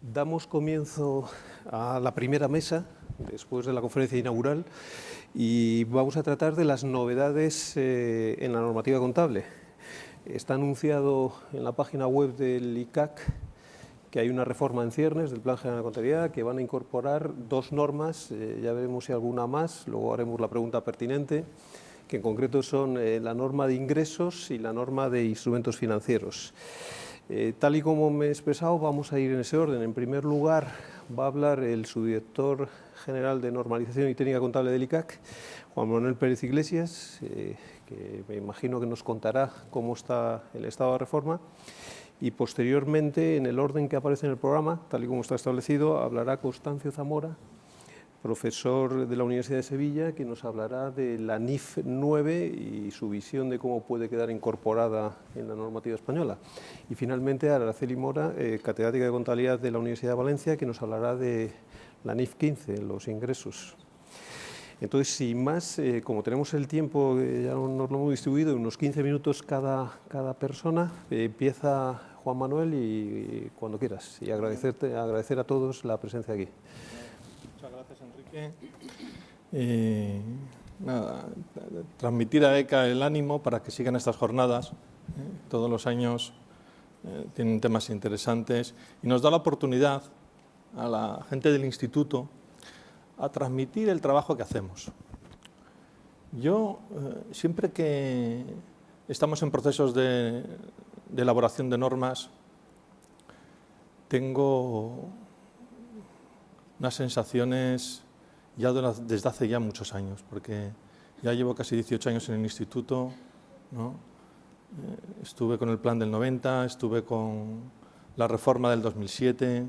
Damos comienzo a la primera mesa, después de la conferencia inaugural, y vamos a tratar de las novedades en la normativa contable. Está anunciado en la página web del ICAC que hay una reforma en ciernes del Plan General de Contabilidad, que van a incorporar dos normas, ya veremos si alguna más, luego haremos la pregunta pertinente, que en concreto son la norma de ingresos y la norma de instrumentos financieros. Tal y como me he expresado, vamos a ir en ese orden. En primer lugar, va a hablar el subdirector general de Normalización y Técnica Contable del ICAC, Juan Manuel Pérez Iglesias, que me imagino que nos contará cómo está el estado de reforma. Y posteriormente, en el orden que aparece en el programa, tal y como está establecido, hablará Constancio Zamora, profesor de la Universidad de Sevilla, que nos hablará de la NIF 9 y su visión de cómo puede quedar incorporada en la normativa española. Y finalmente Araceli Mora, catedrática de Contabilidad de la Universidad de Valencia, que nos hablará de la NIF 15, los ingresos. Entonces, sin más, como tenemos el tiempo, ya nos lo hemos distribuido, unos 15 minutos cada persona, empieza Juan Manuel y cuando quieras. Y agradecer a todos la presencia aquí. Muchas gracias, Enrique. Transmitir a ECA el ánimo para que sigan estas jornadas. Todos los años tienen temas interesantes y nos da la oportunidad a la gente del instituto a transmitir el trabajo que hacemos. Yo, siempre que estamos en procesos de elaboración de normas, tengo unas sensaciones ya desde hace ya muchos años, porque ya llevo casi 18 años en el instituto, ¿no? Estuve con el plan del 90, estuve con la reforma del 2007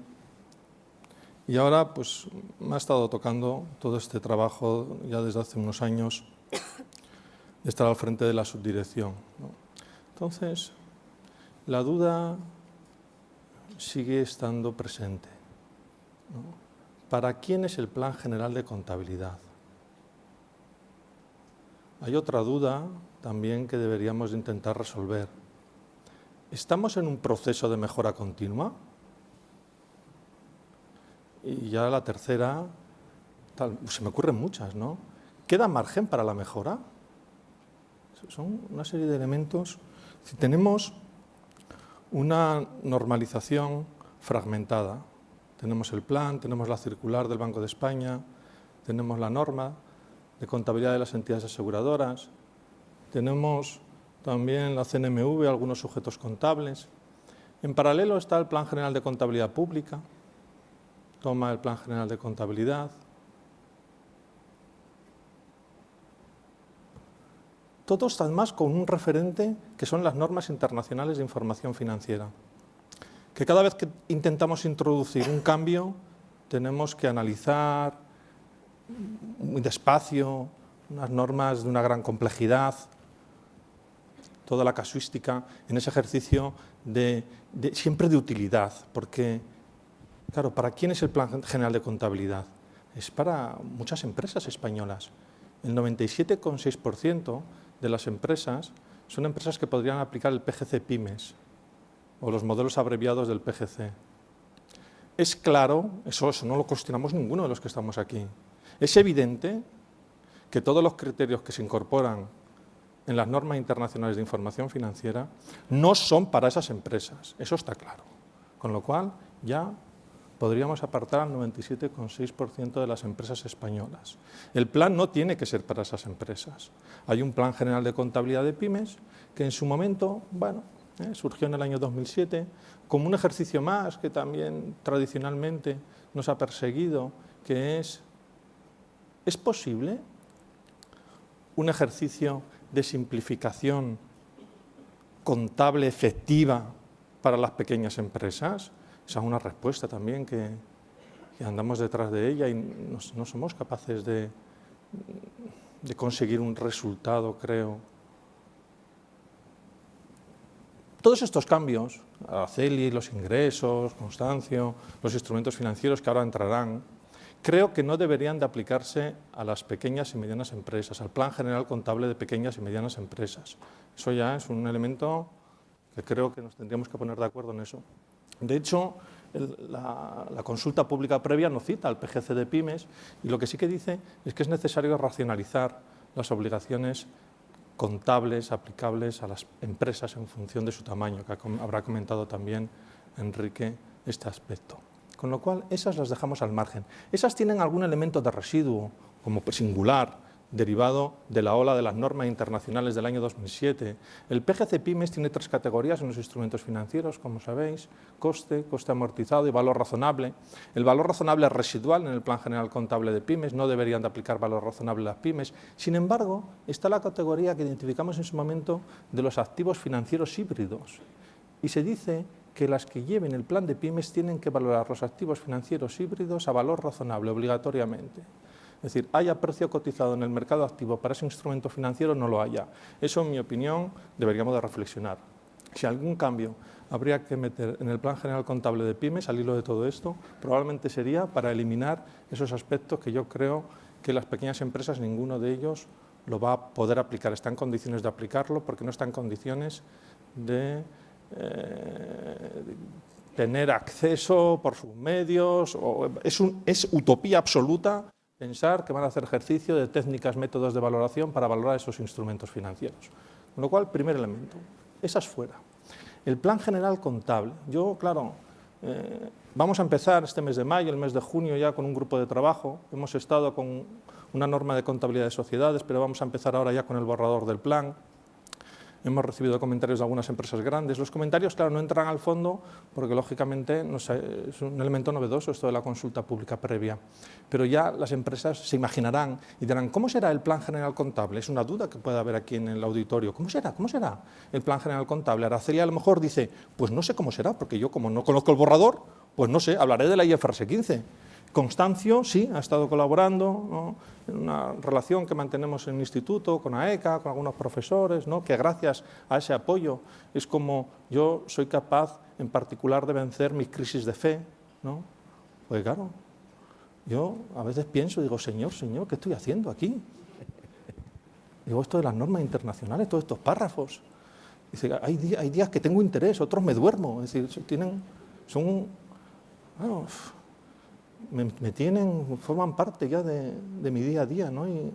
y ahora pues me ha estado tocando todo este trabajo ya desde hace unos años de estar al frente de la subdirección, ¿no? Entonces, la duda sigue estando presente, ¿no? ¿Para quién es el Plan General de Contabilidad? Hay otra duda también que deberíamos intentar resolver. ¿Estamos en un proceso de mejora continua? Y ya la tercera, se me ocurren muchas, ¿no? ¿Queda margen para la mejora? Son una serie de elementos. Si tenemos una normalización fragmentada, tenemos el plan, tenemos la circular del Banco de España, tenemos la norma de contabilidad de las entidades aseguradoras, tenemos también la CNMV, algunos sujetos contables. En paralelo está el Plan General de Contabilidad Pública, toma el Plan General de Contabilidad. Todo está más con un referente que son las normas internacionales de información financiera, que cada vez que intentamos introducir un cambio tenemos que analizar muy despacio, unas normas de una gran complejidad, toda la casuística en ese ejercicio siempre de utilidad, porque, claro, ¿para quién es el Plan General de Contabilidad? Es para muchas empresas españolas. El 97,6% de las empresas son empresas que podrían aplicar el PGC Pymes, o los modelos abreviados del PGC. Es claro, eso no lo cuestionamos ninguno de los que estamos aquí, es evidente que todos los criterios que se incorporan en las normas internacionales de información financiera no son para esas empresas, eso está claro. Con lo cual ya podríamos apartar al 97,6% de las empresas españolas. El plan no tiene que ser para esas empresas. Hay un Plan General de Contabilidad de Pymes que en su momento, bueno, surgió en el año 2007 como un ejercicio más que también tradicionalmente nos ha perseguido, que ¿es posible un ejercicio de simplificación contable efectiva para las pequeñas empresas? Esa es una respuesta también que andamos detrás de ella y no somos capaces de conseguir un resultado, creo. Todos estos cambios, Araceli, los ingresos, Constancio, los instrumentos financieros que ahora entrarán, creo que no deberían de aplicarse a las pequeñas y medianas empresas, al Plan General Contable de Pequeñas y Medianas Empresas. Eso ya es un elemento que creo que nos tendríamos que poner de acuerdo en eso. De hecho, la consulta pública previa no cita al PGC de pymes, y lo que sí que dice es que es necesario racionalizar las obligaciones contables aplicables a las empresas en función de su tamaño, que habrá comentado también Enrique este aspecto. Con lo cual, esas las dejamos al margen. Esas tienen algún elemento de residuo, como singular, derivado de la ola de las normas internacionales del año 2007. El PGC Pymes tiene 3 categorías en los instrumentos financieros, como sabéis: coste, coste amortizado y valor razonable. El valor razonable es residual en el Plan General Contable de Pymes, no deberían de aplicar valor razonable a las pymes. Sin embargo, está la categoría que identificamos en su momento de los activos financieros híbridos, y se dice que las que lleven el plan de pymes tienen que valorar los activos financieros híbridos a valor razonable obligatoriamente. Es decir, haya precio cotizado en el mercado activo para ese instrumento financiero, no lo haya. Eso, en mi opinión, deberíamos de reflexionar. Si algún cambio habría que meter en el Plan General Contable de Pymes, al hilo de todo esto, probablemente sería para eliminar esos aspectos que yo creo que las pequeñas empresas, ninguno de ellos lo va a poder aplicar. Está en condiciones de aplicarlo porque no está en condiciones de tener acceso por sus medios. Es utopía absoluta pensar que van a hacer ejercicio de técnicas, métodos de valoración para valorar esos instrumentos financieros. Con lo cual, primer elemento, esas fuera. El Plan General Contable. Claro, vamos a empezar este mes de mayo, el mes de junio ya con un grupo de trabajo. Hemos estado con una norma de contabilidad de sociedades, pero vamos a empezar ahora ya con el borrador del plan. Hemos recibido comentarios de algunas empresas grandes. Los comentarios, claro, no entran al fondo porque, lógicamente, no sé, es un elemento novedoso esto de la consulta pública previa. Pero ya las empresas se imaginarán y dirán, ¿cómo será el Plan General Contable? Es una duda que puede haber aquí en el auditorio. ¿Cómo será el Plan General Contable? Araceli a lo mejor dice, pues no sé cómo será, porque yo, como no conozco el borrador, pues no sé, hablaré de la IFRS 15. Constancio, sí, ha estado colaborando, ¿no?, en una relación que mantenemos en el instituto, con AECA, con algunos profesores, ¿no?, que gracias a ese apoyo es como yo soy capaz, en particular, de vencer mis crisis de fe, ¿no? Pues claro, yo a veces pienso, digo, Señor, ¿qué estoy haciendo aquí? Digo, esto de las normas internacionales, todos estos párrafos. Dice, hay días que tengo interés, otros me duermo, es decir, forman parte ya de mi día a día, ¿no? Y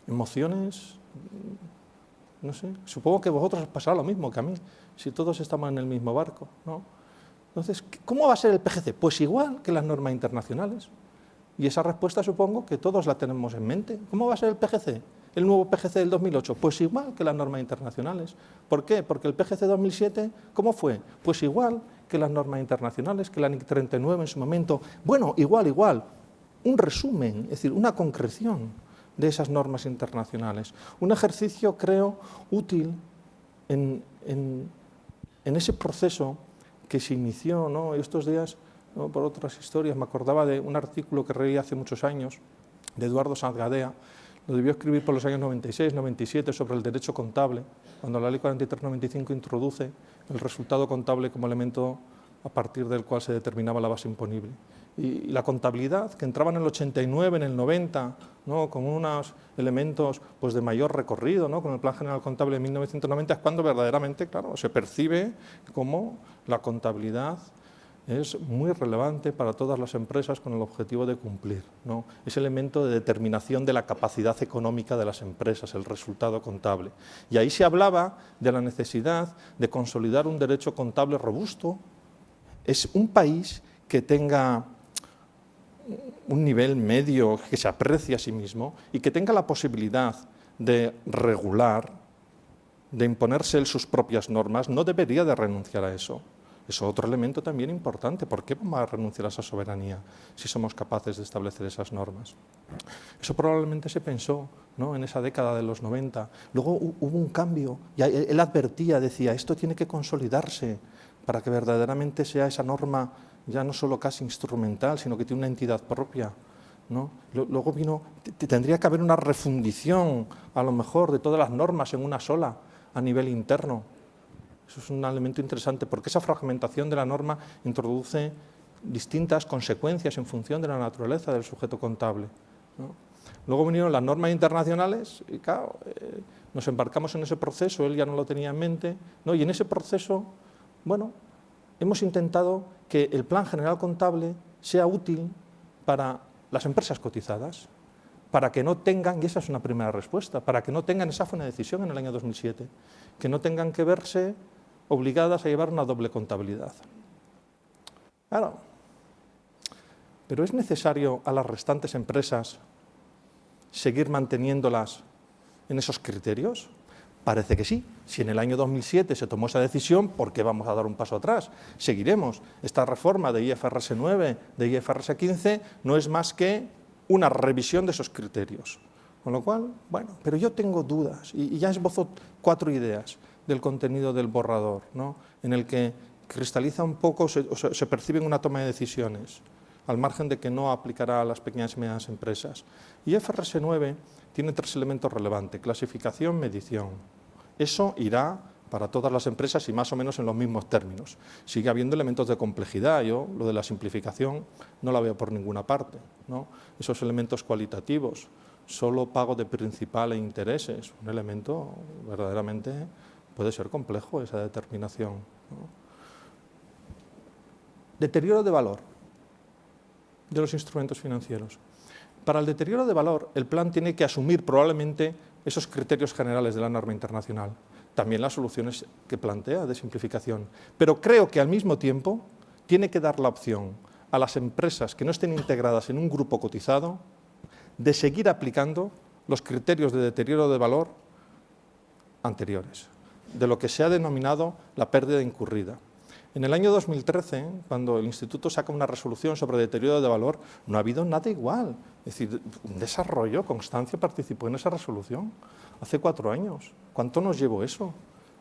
emociones, no sé, supongo que a vosotros os pasará lo mismo que a mí, si todos estamos en el mismo barco, ¿no? Entonces, ¿cómo va a ser el PGC? Pues igual que las normas internacionales. Y esa respuesta supongo que todos la tenemos en mente. ¿Cómo va a ser el PGC? El nuevo PGC del 2008, pues igual que las normas internacionales. ¿Por qué? Porque el PGC 2007, ¿cómo fue? Pues igual que las normas internacionales, que la NIC 39 en su momento. Bueno, igual. Un resumen, es decir, una concreción de esas normas internacionales. Un ejercicio, creo, útil en ese proceso que se inició, ¿no?, estos días, ¿no?, por otras historias. Me acordaba de un artículo que leí hace muchos años de Eduardo Sanz Gadea. Lo debió escribir por los años 96, 97, sobre el derecho contable, cuando la Ley 43/95 introduce el resultado contable como elemento a partir del cual se determinaba la base imponible. Y la contabilidad, que entraba en el 89, en el 90, ¿no?, con unos elementos, pues, de mayor recorrido, ¿no?, con el Plan General Contable de 1990, es cuando verdaderamente, claro, se percibe cómo la contabilidad es muy relevante para todas las empresas con el objetivo de cumplir, ¿no?, ese elemento de determinación de la capacidad económica de las empresas, el resultado contable. Y ahí se hablaba de la necesidad de consolidar un derecho contable robusto. Es un país que tenga un nivel medio, que se aprecie a sí mismo y que tenga la posibilidad de regular, de imponerse sus propias normas, no debería de renunciar a eso. Es otro elemento también importante. ¿Por qué vamos a renunciar a esa soberanía si somos capaces de establecer esas normas? Eso probablemente se pensó, ¿no?, en esa década de los 90. Luego hubo un cambio y él advertía, decía, esto tiene que consolidarse para que verdaderamente sea esa norma ya no solo casi instrumental, sino que tiene una entidad propia, ¿no? Luego tendría que haber una refundición, a lo mejor, de todas las normas en una sola, a nivel interno. Eso es un elemento interesante, porque esa fragmentación de la norma introduce distintas consecuencias en función de la naturaleza del sujeto contable, ¿no? Luego vinieron las normas internacionales y, claro, nos embarcamos en ese proceso, él ya no lo tenía en mente, ¿no? Y en ese proceso, bueno, hemos intentado que el Plan General Contable sea útil para las empresas cotizadas, para que no tengan, y esa es una primera respuesta, para que no tengan, esa fue una decisión en el año 2007, que no tengan que verse obligadas a llevar una doble contabilidad. Claro, pero ¿es necesario a las restantes empresas seguir manteniéndolas en esos criterios? Parece que sí. Si en el año 2007 se tomó esa decisión, ¿por qué vamos a dar un paso atrás? Seguiremos. Esta reforma de IFRS 9, de IFRS 15, no es más que una revisión de esos criterios. Con lo cual, bueno, pero yo tengo dudas y ya esbozo 4 ideas del contenido del borrador, ¿no? En el que cristaliza un poco, se percibe una toma de decisiones, al margen de que no aplicará a las pequeñas y medianas empresas. Y IFRS 9 tiene 3 elementos relevantes: clasificación, medición. Eso irá para todas las empresas y más o menos en los mismos términos. Sigue habiendo elementos de complejidad. Yo lo de la simplificación no la veo por ninguna parte, ¿no? Esos elementos cualitativos, solo pago de principal e intereses, un elemento verdaderamente puede ser complejo esa determinación, ¿no? Deterioro de valor de los instrumentos financieros. Para el deterioro de valor, el plan tiene que asumir probablemente esos criterios generales de la norma internacional, también las soluciones que plantea de simplificación. Pero creo que al mismo tiempo tiene que dar la opción a las empresas que no estén integradas en un grupo cotizado de seguir aplicando los criterios de deterioro de valor anteriores, de lo que se ha denominado la pérdida incurrida. En el año 2013, cuando el Instituto saca una resolución sobre deterioro de valor, no ha habido nada igual. Es decir, un desarrollo, Constancia participó en esa resolución hace 4 años. ¿Cuánto nos llevó eso?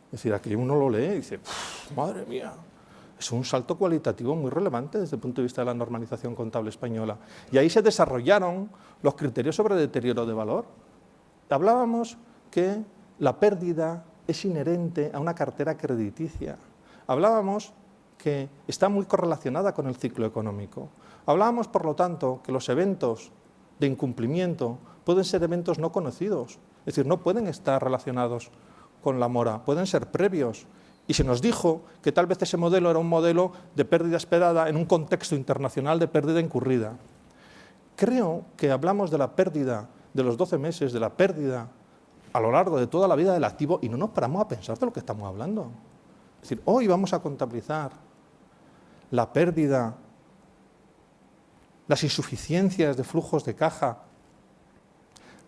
Es decir, aquí uno lo lee y dice, madre mía, es un salto cualitativo muy relevante desde el punto de vista de la normalización contable española. Y ahí se desarrollaron los criterios sobre deterioro de valor. Hablábamos que la pérdida es inherente a una cartera crediticia. Hablábamos que está muy correlacionada con el ciclo económico. Hablábamos, por lo tanto, que los eventos de incumplimiento pueden ser eventos no conocidos, es decir, no pueden estar relacionados con la mora, pueden ser previos. Y se nos dijo que tal vez ese modelo era un modelo de pérdida esperada en un contexto internacional de pérdida incurrida. Creo que hablamos de la pérdida de los 12 meses, de la pérdida a lo largo de toda la vida del activo y no nos paramos a pensar de lo que estamos hablando. Es decir, hoy vamos a contabilizar la pérdida, las insuficiencias de flujos de caja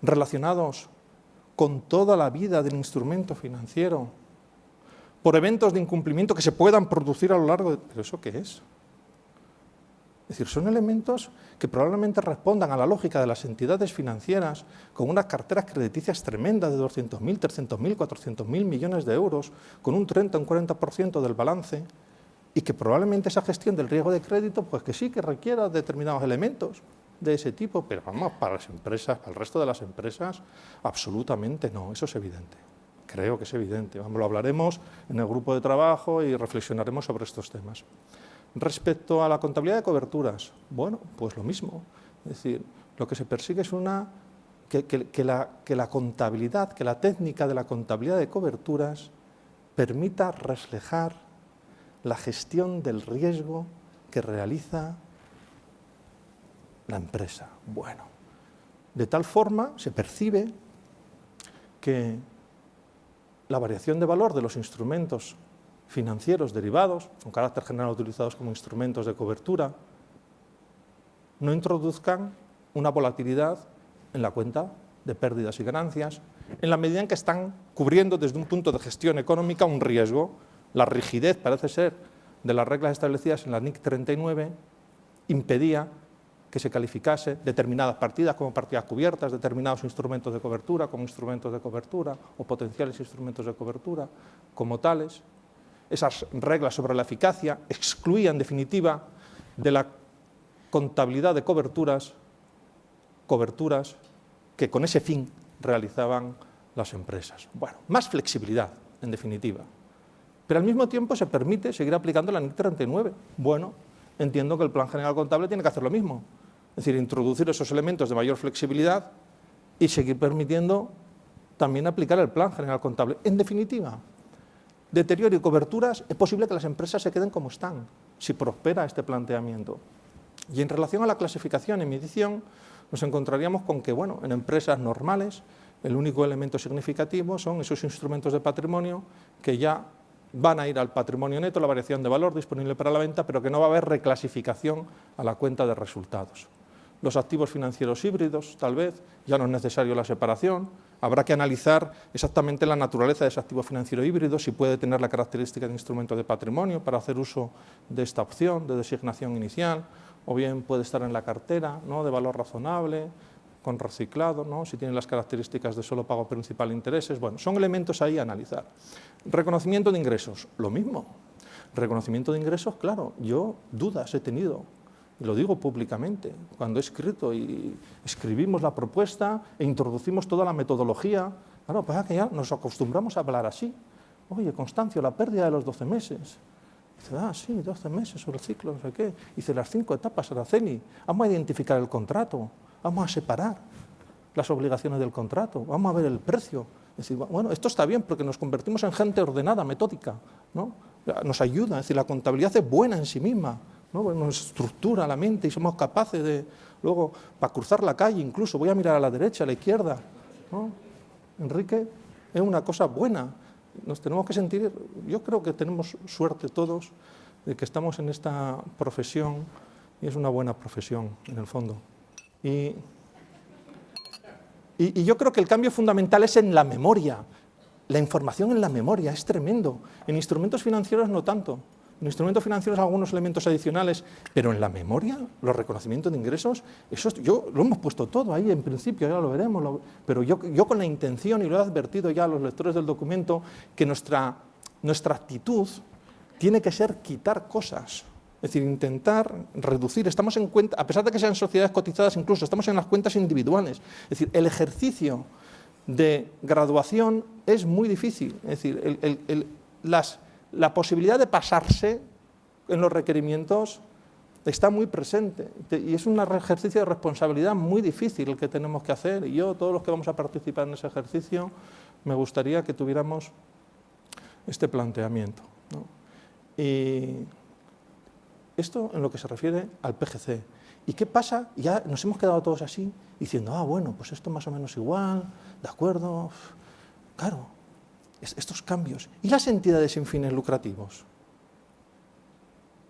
relacionados con toda la vida del instrumento financiero por eventos de incumplimiento que se puedan producir a lo largo de... ¿Pero eso qué es? Es decir, son elementos que probablemente respondan a la lógica de las entidades financieras con unas carteras crediticias tremendas de 200.000, 300.000, 400.000 millones de euros, con un 30 o un 40% del balance, y que probablemente esa gestión del riesgo de crédito, pues que sí que requiera determinados elementos de ese tipo, pero vamos, para las empresas, para el resto de las empresas, absolutamente no, eso es evidente. Creo que es evidente. Vamos, lo hablaremos en el grupo de trabajo y reflexionaremos sobre estos temas. Respecto a la contabilidad de coberturas, bueno, pues lo mismo. Es decir, lo que se persigue es que la contabilidad, que la técnica de la contabilidad de coberturas permita reflejar la gestión del riesgo que realiza la empresa. Bueno, de tal forma se percibe que la variación de valor de los instrumentos financieros derivados, con carácter general utilizados como instrumentos de cobertura, no introduzcan una volatilidad en la cuenta de pérdidas y ganancias, en la medida en que están cubriendo desde un punto de gestión económica un riesgo. La rigidez, parece ser, de las reglas establecidas en la NIC 39 impedía que se calificase determinadas partidas como partidas cubiertas, determinados instrumentos de cobertura como instrumentos de cobertura o potenciales instrumentos de cobertura como tales. Esas reglas sobre la eficacia excluían, en definitiva, de la contabilidad de coberturas que con ese fin realizaban las empresas. Bueno, más flexibilidad, en definitiva. Pero al mismo tiempo se permite seguir aplicando la NIC 39. Bueno, entiendo que el Plan General Contable tiene que hacer lo mismo. Es decir, introducir esos elementos de mayor flexibilidad y seguir permitiendo también aplicar el Plan General Contable. En definitiva, deterioro y coberturas, es posible que las empresas se queden como están, si prospera este planteamiento. Y en relación a la clasificación y medición, nos encontraríamos con que, bueno, en empresas normales, el único elemento significativo son esos instrumentos de patrimonio que ya van a ir al patrimonio neto, la variación de valor disponible para la venta, pero que no va a haber reclasificación a la cuenta de resultados. Los activos financieros híbridos, tal vez, ya no es necesario la separación. Habrá que analizar exactamente la naturaleza de ese activo financiero híbrido, si puede tener la característica de instrumento de patrimonio para hacer uso de esta opción de designación inicial, o bien puede estar en la cartera, ¿no?, de valor razonable, con reciclado, ¿no?, si tiene las características de solo pago principal e intereses. Bueno, son elementos ahí a analizar. Reconocimiento de ingresos, lo mismo. Reconocimiento de ingresos, claro, yo dudas he tenido. Y lo digo públicamente, cuando he escrito y escribimos la propuesta e introducimos toda la metodología, claro, pasa que ya nos acostumbramos a hablar así. Oye, Constancio, la pérdida de los 12 meses. Dice, sí, 12 meses sobre el ciclo, no sé qué. Dice, las 5 etapas, Araceli. Vamos a identificar el contrato, vamos a separar las obligaciones del contrato, vamos a ver el precio. Es decir, bueno, esto está bien porque nos convertimos en gente ordenada, metódica, ¿no? Nos ayuda, es decir, la contabilidad es buena en sí misma, ¿no? Nos estructura la mente y somos capaces de, luego, para cruzar la calle incluso, voy a mirar a la derecha, a la izquierda, ¿no? Enrique, es una cosa buena. Nos tenemos que sentir, yo creo que tenemos suerte todos de que estamos en esta profesión y es una buena profesión en el fondo. Y yo creo que el cambio fundamental es en la memoria, la información en la memoria, es tremendo. En instrumentos financieros no tanto. En instrumentos financieros algunos elementos adicionales, pero en la memoria, los reconocimientos de ingresos, eso lo hemos puesto todo ahí en principio, ya lo veremos, pero yo con la intención, y lo he advertido ya a los lectores del documento, que nuestra actitud tiene que ser quitar cosas, es decir, intentar reducir, estamos en cuenta, a pesar de que sean sociedades cotizadas incluso, estamos en las cuentas individuales, es decir, el ejercicio de graduación es muy difícil, es decir, la posibilidad de pasarse en los requerimientos está muy presente y es un ejercicio de responsabilidad muy difícil el que tenemos que hacer, y yo, todos los que vamos a participar en ese ejercicio, me gustaría que tuviéramos este planteamiento, ¿no? Y esto en lo que se refiere al PGC. ¿Y qué pasa? Ya nos hemos quedado todos así, diciendo, bueno, pues esto más o menos igual, de acuerdo, claro. Estos cambios. ¿Y las entidades sin fines lucrativos?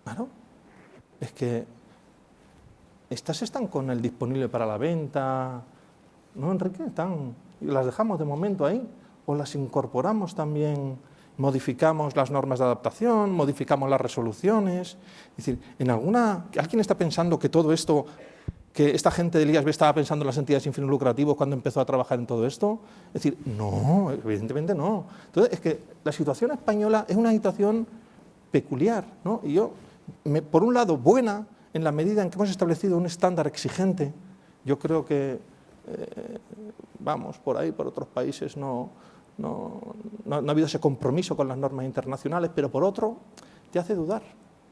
Claro, es que estas están con el disponible para la venta, ¿no, Enrique? ¿Las dejamos de momento ahí? ¿O las incorporamos también? ¿Modificamos las normas de adaptación? ¿Modificamos las resoluciones? Es decir, ¿alguien está pensando que todo esto, que esta gente del IASB estaba pensando en las entidades sin fines lucrativos cuando empezó a trabajar en todo esto? Es decir, no, evidentemente no. Entonces, es que la situación española es una situación peculiar, ¿no? Y por un lado, buena, en la medida en que hemos establecido un estándar exigente. Yo creo que, por ahí, por otros países, no ha habido ese compromiso con las normas internacionales, pero por otro, te hace dudar.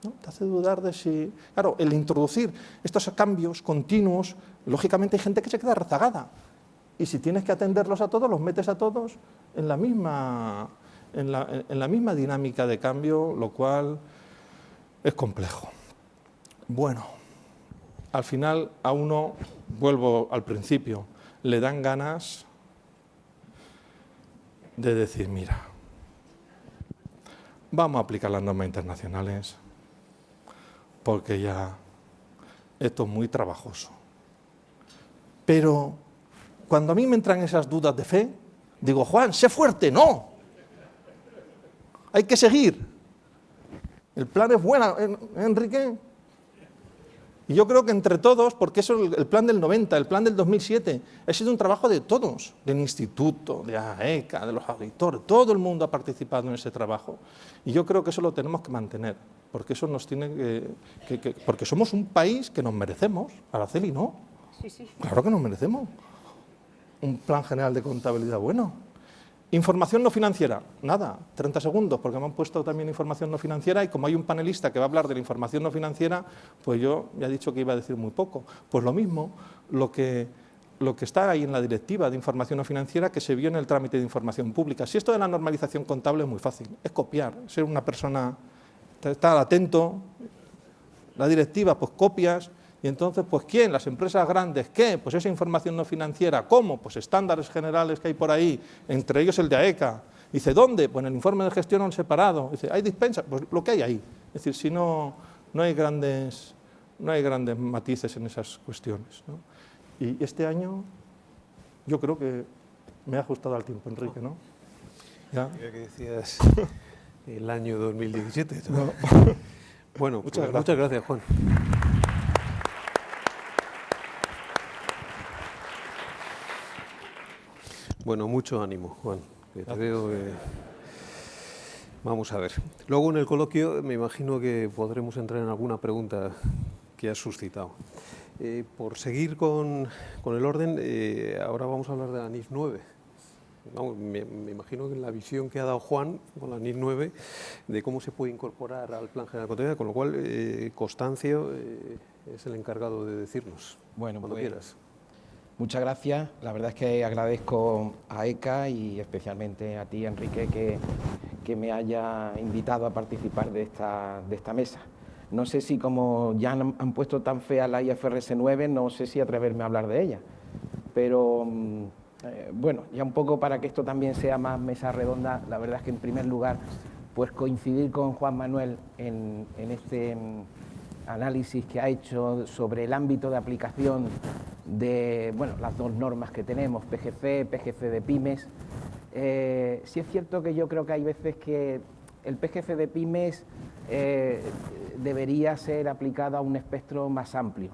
¿No? Te hace dudar de si... Claro, el introducir estos cambios continuos, lógicamente hay gente que se queda rezagada. Y si tienes que atenderlos a todos, los metes a todos en la misma dinámica de cambio, lo cual es complejo. Bueno, al final a uno, vuelvo al principio, le dan ganas de decir, mira, vamos a aplicar las normas internacionales, porque ya esto es muy trabajoso. Pero cuando a mí me entran esas dudas de fe, digo, Juan, sé fuerte, no. Hay que seguir. El plan es bueno, Enrique. Y yo creo que entre todos, porque eso el plan del 90, el plan del 2007, ha sido un trabajo de todos, del instituto, de AECA, de los auditores, todo el mundo ha participado en ese trabajo. Y yo creo que eso lo tenemos que mantener, porque eso nos tiene porque somos un país que nos merecemos, Araceli, ¿no? Sí. Claro que nos merecemos un plan general de contabilidad bueno. Información no financiera, nada, 30 segundos, porque me han puesto también información no financiera y como hay un panelista que va a hablar de la información no financiera, pues yo ya he dicho que iba a decir muy poco. Pues lo mismo, lo que lo que está ahí en la Directiva de Información No Financiera, que se vio en el trámite de información pública. Si esto de la normalización contable es muy fácil, es copiar, ser una persona, estar atento, la directiva, pues copias, y entonces, pues ¿quién? Las empresas grandes, ¿qué? Pues esa información no financiera, ¿cómo? Pues estándares generales que hay por ahí, entre ellos el de AECA. Dice, ¿dónde? Pues en el informe de gestión on separado. Dice, ¿hay dispensa? Pues lo que hay ahí. Es decir, si no hay grandes matices en esas cuestiones, ¿no? Y este año yo creo que me he ajustado al tiempo, Enrique, ¿no? ¿Ya? Ya que decías el año 2017. No. Bueno, muchas gracias, Juan. Bueno, mucho ánimo, Juan. Que te veo Vamos a ver. Luego en el coloquio me imagino que podremos entrar en alguna pregunta que has suscitado. Por seguir con el orden, ahora vamos a hablar de la NIF 9. Vamos, me imagino que en la visión que ha dado Juan con la NIF 9 de cómo se puede incorporar al Plan General de Contabilidad, con lo cual Constancio es el encargado de decirnos. Bueno, cuando pues, quieras. Muchas gracias. La verdad es que agradezco a ECA y especialmente a ti, Enrique, que me haya invitado a participar de esta mesa. No sé si, como ya han puesto tan fea la IFRS 9, no sé si atreverme a hablar de ella. Pero, bueno, ya un poco para que esto también sea más mesa redonda, la verdad es que en primer lugar, pues coincidir con Juan Manuel en este análisis que ha hecho sobre el ámbito de aplicación de, bueno, las dos normas que tenemos, PGC, PGC de pymes. Sí es cierto que yo creo que hay veces que el PGC de pymes debería ser aplicado a un espectro más amplio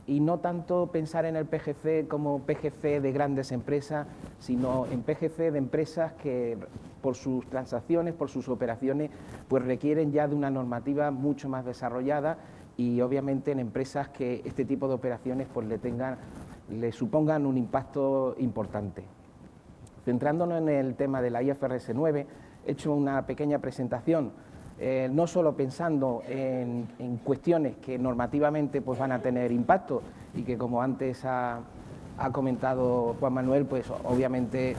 y no tanto pensar en el PGC como PGC de grandes empresas, sino en PGC de empresas que por sus transacciones, por sus operaciones, pues requieren ya de una normativa mucho más desarrollada y obviamente en empresas que este tipo de operaciones pues le supongan un impacto importante. Centrándonos en el tema de la IFRS 9, he hecho una pequeña presentación, no solo pensando en cuestiones que normativamente pues van a tener impacto y que, como antes ha comentado Juan Manuel, pues obviamente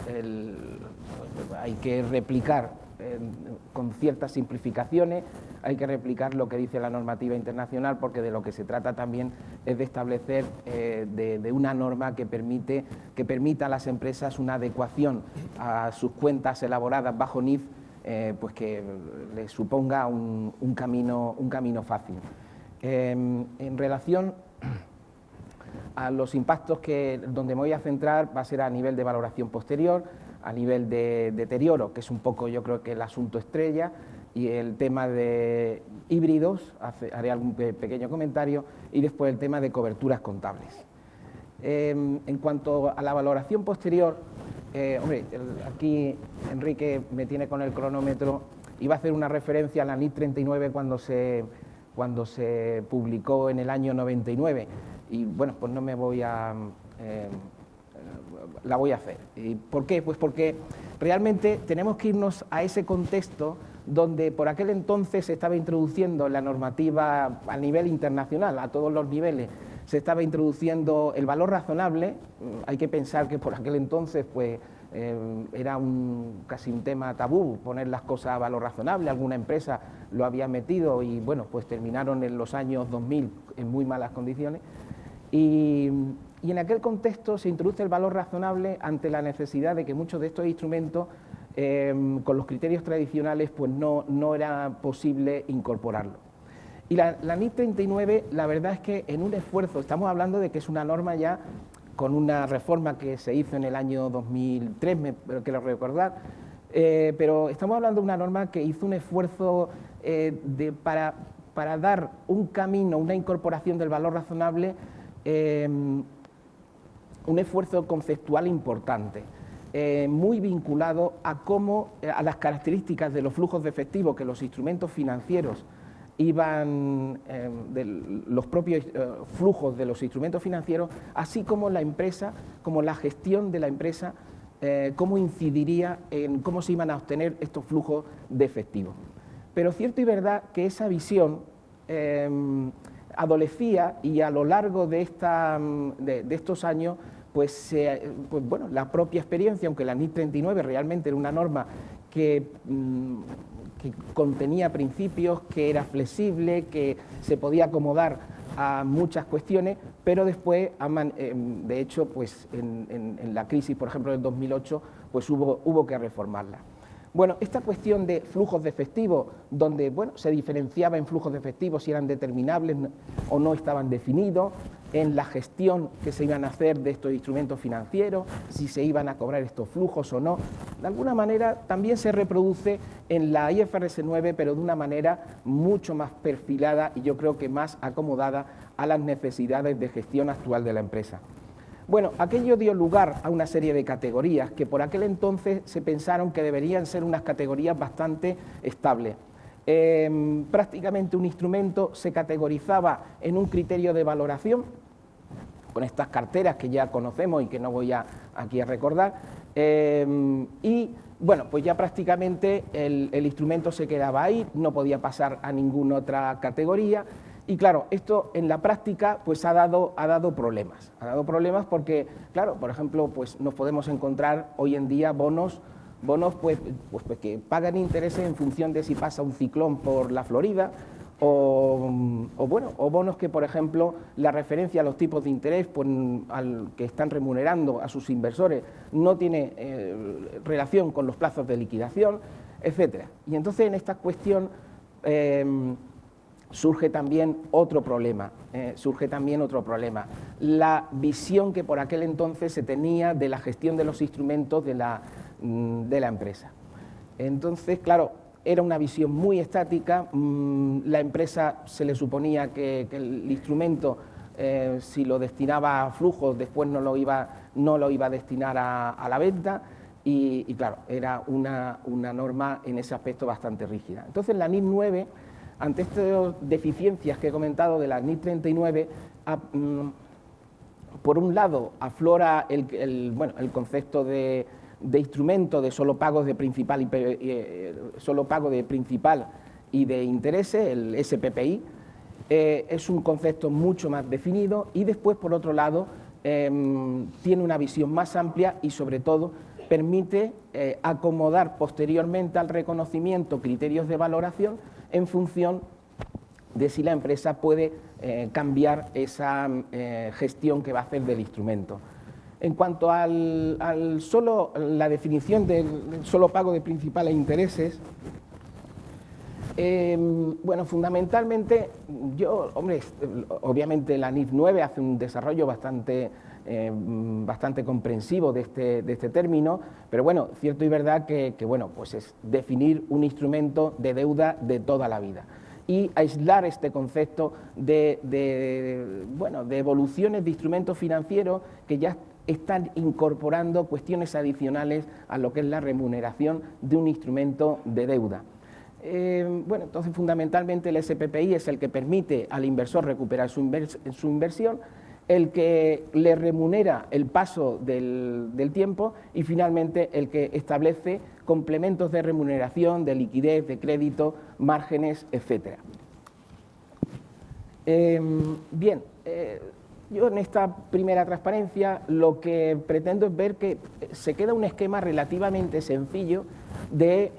hay que replicar con ciertas simplificaciones, hay que replicar lo que dice la normativa internacional, porque de lo que se trata también es de establecer de una norma que permita a las empresas una adecuación a sus cuentas elaboradas bajo NIF, pues que les suponga un camino fácil. En relación a los impactos donde me voy a centrar, va a ser a nivel de valoración posterior, a nivel de deterioro, que es un poco, yo creo, que el asunto estrella, y el tema de híbridos, haré algún pequeño comentario, y después el tema de coberturas contables. En cuanto a la valoración posterior, hombre, aquí Enrique me tiene con el cronómetro, iba a hacer una referencia a la NIF 39 cuando se publicó en el año 99, y bueno, pues no me voy a... la voy a hacer. ¿Y por qué? Pues porque realmente tenemos que irnos a ese contexto donde por aquel entonces se estaba introduciendo la normativa a nivel internacional, a todos los niveles, se estaba introduciendo el valor razonable. Hay que pensar que por aquel entonces pues, era casi un tema tabú poner las cosas a valor razonable, alguna empresa lo había metido y bueno, pues terminaron en los años 2000 en muy malas condiciones. Y en aquel contexto se introduce el valor razonable ante la necesidad de que muchos de estos instrumentos, con los criterios tradicionales, pues no era posible incorporarlo. Y la NIF 39, la verdad es que en un esfuerzo, estamos hablando de que es una norma ya con una reforma que se hizo en el año 2003, quiero recordar, pero estamos hablando de una norma que hizo un esfuerzo para dar un camino, una incorporación del valor razonable, un esfuerzo conceptual importante, muy vinculado a las características de los flujos de efectivo que los instrumentos financieros iban, de los propios flujos de los instrumentos financieros, así como la empresa, como la gestión de la empresa, cómo incidiría en cómo se iban a obtener estos flujos de efectivo. Pero cierto y verdad que esa visión adolecía, y a lo largo de estos años pues bueno, la propia experiencia, aunque la NIS 39 realmente era una norma que contenía principios, que era flexible, que se podía acomodar a muchas cuestiones, pero después, de hecho, pues en la crisis, por ejemplo, del 2008, pues hubo que reformarla. Bueno, esta cuestión de flujos de efectivo, donde bueno, se diferenciaba en flujos de efectivo si eran determinables o no estaban definidos, en la gestión que se iban a hacer de estos instrumentos financieros, si se iban a cobrar estos flujos o no, de alguna manera también se reproduce en la IFRS 9, pero de una manera mucho más perfilada y yo creo que más acomodada a las necesidades de gestión actual de la empresa. Bueno, aquello dio lugar a una serie de categorías que por aquel entonces se pensaron que deberían ser unas categorías bastante estables. Prácticamente un instrumento se categorizaba en un criterio de valoración, con estas carteras que ya conocemos y que no voy aquí a recordar, y bueno, pues ya prácticamente el instrumento se quedaba ahí, no podía pasar a ninguna otra categoría. Y claro, esto en la práctica pues ha dado problemas. Ha dado problemas porque, claro, por ejemplo, pues nos podemos encontrar hoy en día bonos pues que pagan intereses en función de si pasa un ciclón por la Florida o bonos que, por ejemplo, la referencia a los tipos de interés pues, al que están remunerando a sus inversores no tiene relación con los plazos de liquidación, etcétera. Y entonces en esta cuestión surge también otro problema, la visión que por aquel entonces se tenía de la gestión de los instrumentos de la empresa. Entonces, claro, era una visión muy estática, la empresa se le suponía que el instrumento, si lo destinaba a flujos, después no lo iba a destinar a la venta, y claro, era una norma en ese aspecto bastante rígida. Entonces, la NIS 9, ante estas deficiencias que he comentado de la NIS 39, por un lado aflora el concepto de instrumento de solo pago de principal y de intereses, el SPPI, es un concepto mucho más definido y después, por otro lado, tiene una visión más amplia y, sobre todo, permite acomodar posteriormente al reconocimiento criterios de valoración en función de si la empresa puede cambiar esa gestión que va a hacer del instrumento. En cuanto a la definición del solo pago de principal e intereses, bueno, fundamentalmente, obviamente la NIS 9 hace un desarrollo bastante comprensivo de este término, pero bueno, cierto y verdad que bueno, pues es definir un instrumento de deuda de toda la vida y aislar este concepto de evoluciones de instrumentos financieros que ya están incorporando cuestiones adicionales a lo que es la remuneración de un instrumento de deuda. Bueno, entonces fundamentalmente el SPPI es el que permite al inversor recuperar su inversión, el que le remunera el paso del tiempo y finalmente el que establece complementos de remuneración, de liquidez, de crédito, márgenes, etc. Bien, yo en esta primera transparencia lo que pretendo es ver que se queda un esquema relativamente sencillo de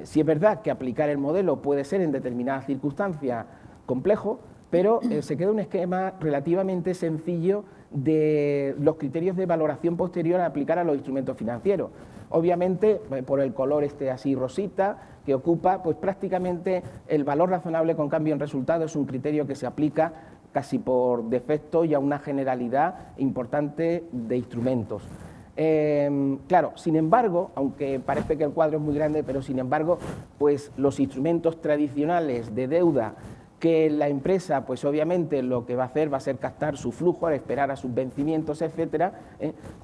si es verdad que aplicar el modelo puede ser en determinadas circunstancias complejo, pero se queda un esquema relativamente sencillo de los criterios de valoración posterior a aplicar a los instrumentos financieros. Obviamente, por el color así rosita, que ocupa, pues prácticamente el valor razonable con cambio en resultado es un criterio que se aplica casi por defecto y a una generalidad importante de instrumentos. Claro, sin embargo, aunque parece que el cuadro es muy grande, pero sin embargo, pues los instrumentos tradicionales de deuda que la empresa, pues obviamente lo que va a hacer va a ser captar su flujo, al esperar a sus vencimientos, etcétera,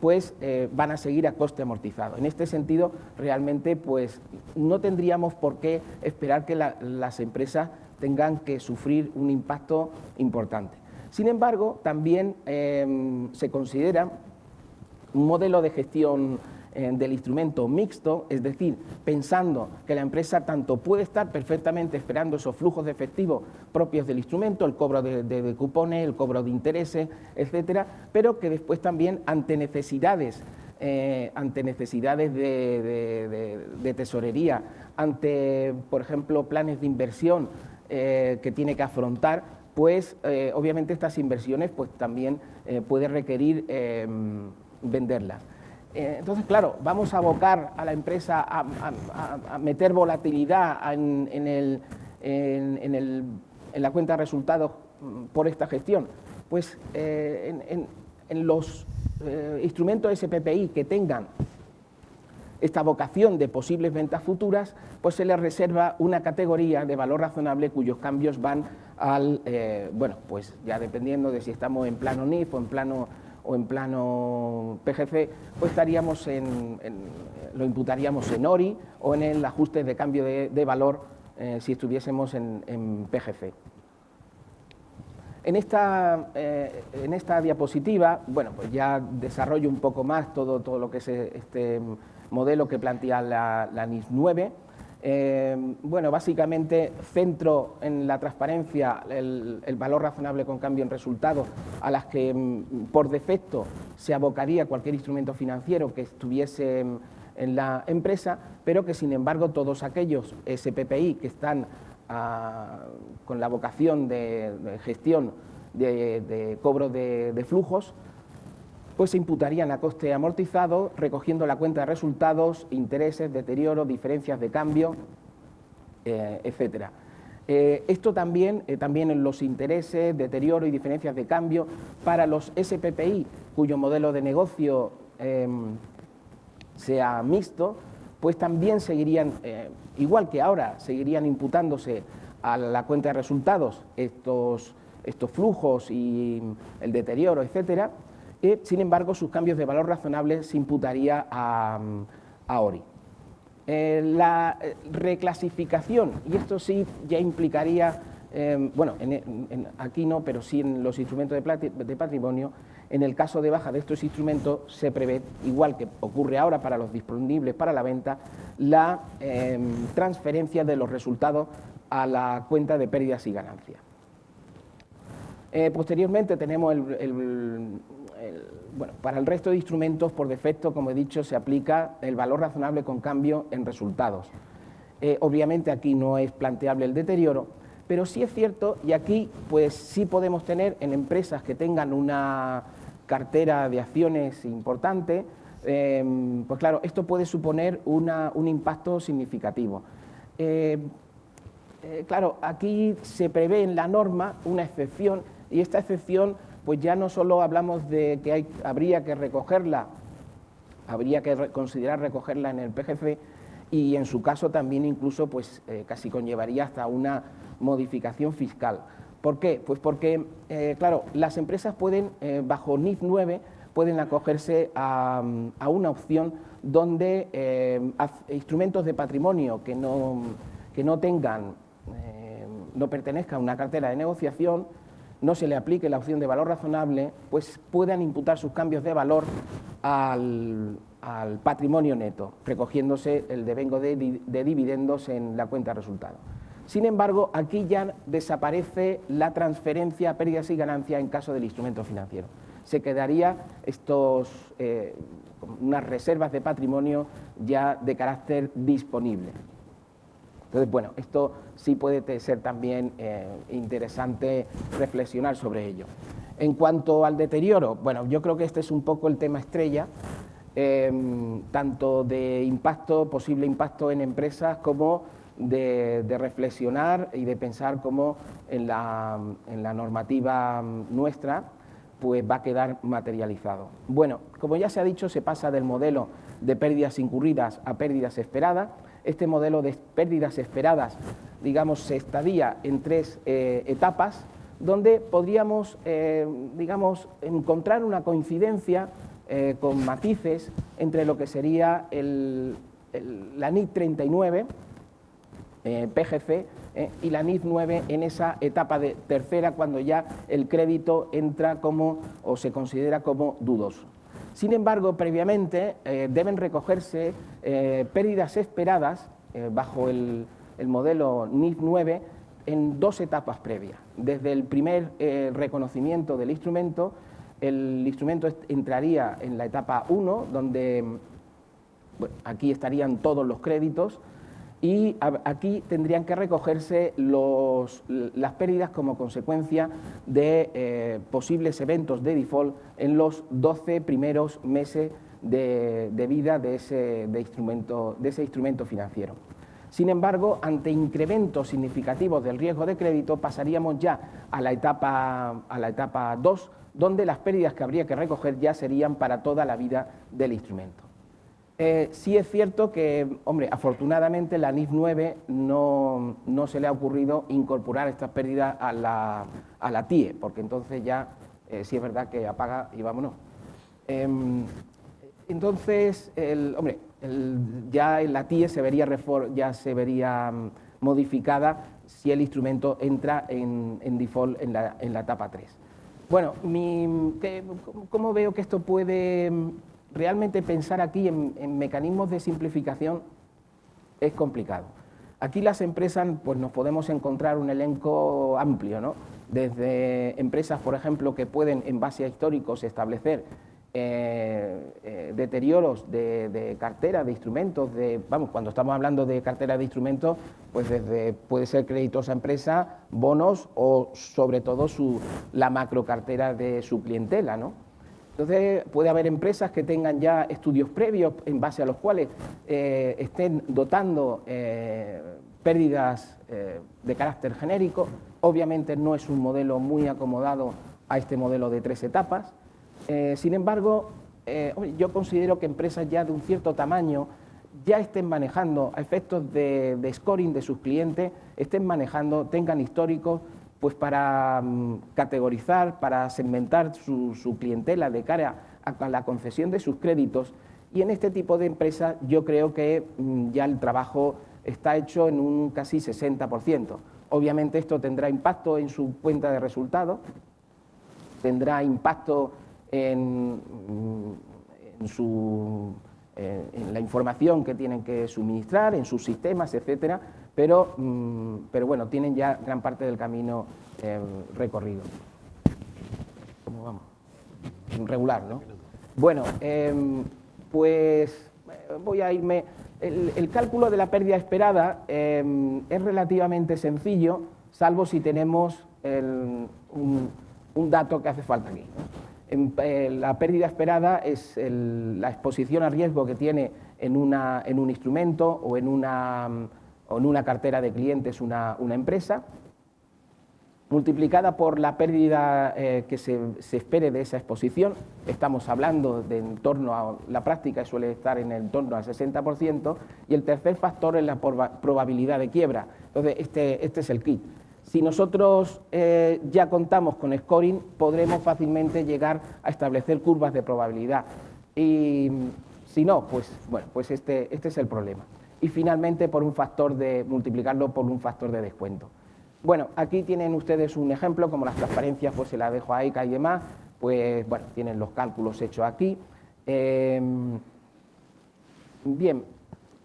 pues van a seguir a coste amortizado. En este sentido, realmente, pues no tendríamos por qué esperar que las empresas tengan que sufrir un impacto importante. Sin embargo, también se considera un modelo de gestión del instrumento mixto, es decir, pensando que la empresa tanto puede estar perfectamente esperando esos flujos de efectivo propios del instrumento, el cobro de cupones, el cobro de intereses, etcétera, pero que después también ante necesidades de tesorería, ante, por ejemplo, planes de inversión que tiene que afrontar, pues obviamente estas inversiones pues también puede requerir venderlas. Entonces, claro, vamos a abocar a la empresa a meter volatilidad en la cuenta de resultados por esta gestión. Pues en los instrumentos SPPI que tengan esta vocación de posibles ventas futuras, pues se les reserva una categoría de valor razonable cuyos cambios van al, bueno, pues ya dependiendo de si estamos en plano NIF o en plano PGC, pues estaríamos lo imputaríamos en ORI o en el ajuste de cambio de valor si estuviésemos en PGC. En esta diapositiva, bueno, pues ya desarrollo un poco más todo lo que es este modelo que plantea la NIF 9. Bueno, básicamente centro en la transparencia el valor razonable con cambio en resultados a las que por defecto se abocaría cualquier instrumento financiero que estuviese en la empresa, pero que sin embargo todos aquellos SPPI que están con la vocación de gestión de cobro de flujos, pues se imputarían a coste amortizado, recogiendo la cuenta de resultados, intereses, deterioro, diferencias de cambio, etcétera. Esto también en los intereses, deterioro y diferencias de cambio para los SPPI cuyo modelo de negocio sea mixto, pues también seguirían, igual que ahora, seguirían imputándose a la cuenta de resultados estos flujos y el deterioro, etcétera. Sin embargo, sus cambios de valor razonable se imputaría a ORI. La reclasificación, y esto sí ya implicaría, bueno, aquí no, pero sí en los instrumentos de patrimonio, en el caso de baja de estos instrumentos se prevé, igual que ocurre ahora para los disponibles para la venta, la transferencia de los resultados a la cuenta de pérdidas y ganancias. Posteriormente tenemos bueno, para el resto de instrumentos, por defecto, como he dicho, se aplica el valor razonable con cambio en resultados. Obviamente aquí no es planteable el deterioro, pero sí es cierto, y aquí pues sí podemos tener en empresas que tengan una cartera de acciones importante, pues claro, esto puede suponer un impacto significativo. Claro, aquí se prevé en la norma una excepción, y esta excepción pues ya no solo hablamos de que habría que recogerla, habría que considerar recogerla en el PGC, y en su caso también incluso pues casi conllevaría hasta una modificación fiscal. ¿Por qué? Pues porque, claro, las empresas pueden, bajo NIF 9, pueden acogerse a una opción donde instrumentos de patrimonio que no tengan, no pertenezcan a una cartera de negociación, no se le aplique la opción de valor razonable, pues puedan imputar sus cambios de valor al patrimonio neto, recogiéndose el devengo de dividendos en la cuenta de resultados. Sin embargo, aquí ya desaparece la transferencia a pérdidas y ganancias en caso del instrumento financiero. Se quedaría unas reservas de patrimonio ya de carácter disponible. Entonces, bueno, esto sí puede ser también interesante reflexionar sobre ello. En cuanto al deterioro, bueno, yo creo que este es un poco el tema estrella, tanto de impacto, posible impacto en empresas, como de reflexionar y de pensar cómo en la normativa nuestra pues va a quedar materializado. Bueno, como ya se ha dicho, se pasa del modelo de pérdidas incurridas a pérdidas esperadas. Este modelo de pérdidas esperadas, digamos, se estadia en 3 etapas, donde podríamos, digamos, encontrar una coincidencia con matices entre lo que sería la NIF 39, PGC, y la NIF 9 en esa etapa de tercera, cuando ya el crédito entra como o se considera como dudoso. Sin embargo, previamente deben recogerse pérdidas esperadas bajo el modelo NIF 9 en 2 etapas previas. Desde el primer reconocimiento del instrumento, el instrumento entraría en la etapa 1, donde aquí estarían todos los créditos, y aquí tendrían que recogerse las pérdidas como consecuencia de posibles eventos de default en los 12 primeros meses de vida de ese instrumento financiero. Sin embargo, ante incrementos significativos del riesgo de crédito, pasaríamos ya a la etapa 2, donde las pérdidas que habría que recoger ya serían para toda la vida del instrumento. Sí es cierto que, hombre, afortunadamente la NIF 9 no se le ha ocurrido incorporar estas pérdidas a la TIE, porque entonces ya sí es verdad que apaga y vámonos. Entonces, ya la TIE se vería modificada si el instrumento entra en default en la etapa 3. Bueno, ¿cómo veo que esto puede realmente pensar aquí en mecanismos de simplificación? Es complicado. Aquí las empresas, pues nos podemos encontrar un elenco amplio, ¿no? Desde empresas, por ejemplo, que pueden, en base a históricos, establecer deterioros de cartera, de instrumentos, cuando estamos hablando de cartera de instrumentos, pues puede ser créditos a empresa, bonos o sobre todo la macrocartera de su clientela, ¿no? Entonces puede haber empresas que tengan ya estudios previos en base a los cuales estén dotando pérdidas de carácter genérico. Obviamente no es un modelo muy acomodado a este modelo de 3 etapas. Sin embargo, yo considero que empresas ya de un cierto tamaño ya estén manejando a efectos de scoring de sus clientes, tengan históricos pues para categorizar, para segmentar su clientela de cara a la concesión de sus créditos, y en este tipo de empresas yo creo que ya el trabajo está hecho en un casi 60%. Obviamente esto tendrá impacto en su cuenta de resultados, tendrá impacto en la información que tienen que suministrar, en sus sistemas, etcétera, pero bueno, tienen ya gran parte del camino recorrido. ¿Cómo vamos? Regular, ¿no? Bueno, pues voy a irme. El cálculo de la pérdida esperada es relativamente sencillo, salvo si tenemos un dato que hace falta aquí, ¿no? La pérdida esperada es la exposición a riesgo que tiene en un instrumento o en una cartera de clientes una empresa, multiplicada por la pérdida que se espere de esa exposición. Estamos hablando de en torno a la práctica, suele estar en el torno al 60%, y el tercer factor es la probabilidad de quiebra. Entonces, este es el kit. Si nosotros ya contamos con scoring, podremos fácilmente llegar a establecer curvas de probabilidad. Y si no, pues bueno, pues este es el problema. Y finalmente, multiplicarlo por un factor de descuento. Bueno, aquí tienen ustedes un ejemplo, como las transparencias, pues se las dejo a ECA y demás, pues bueno, tienen los cálculos hechos aquí. Bien,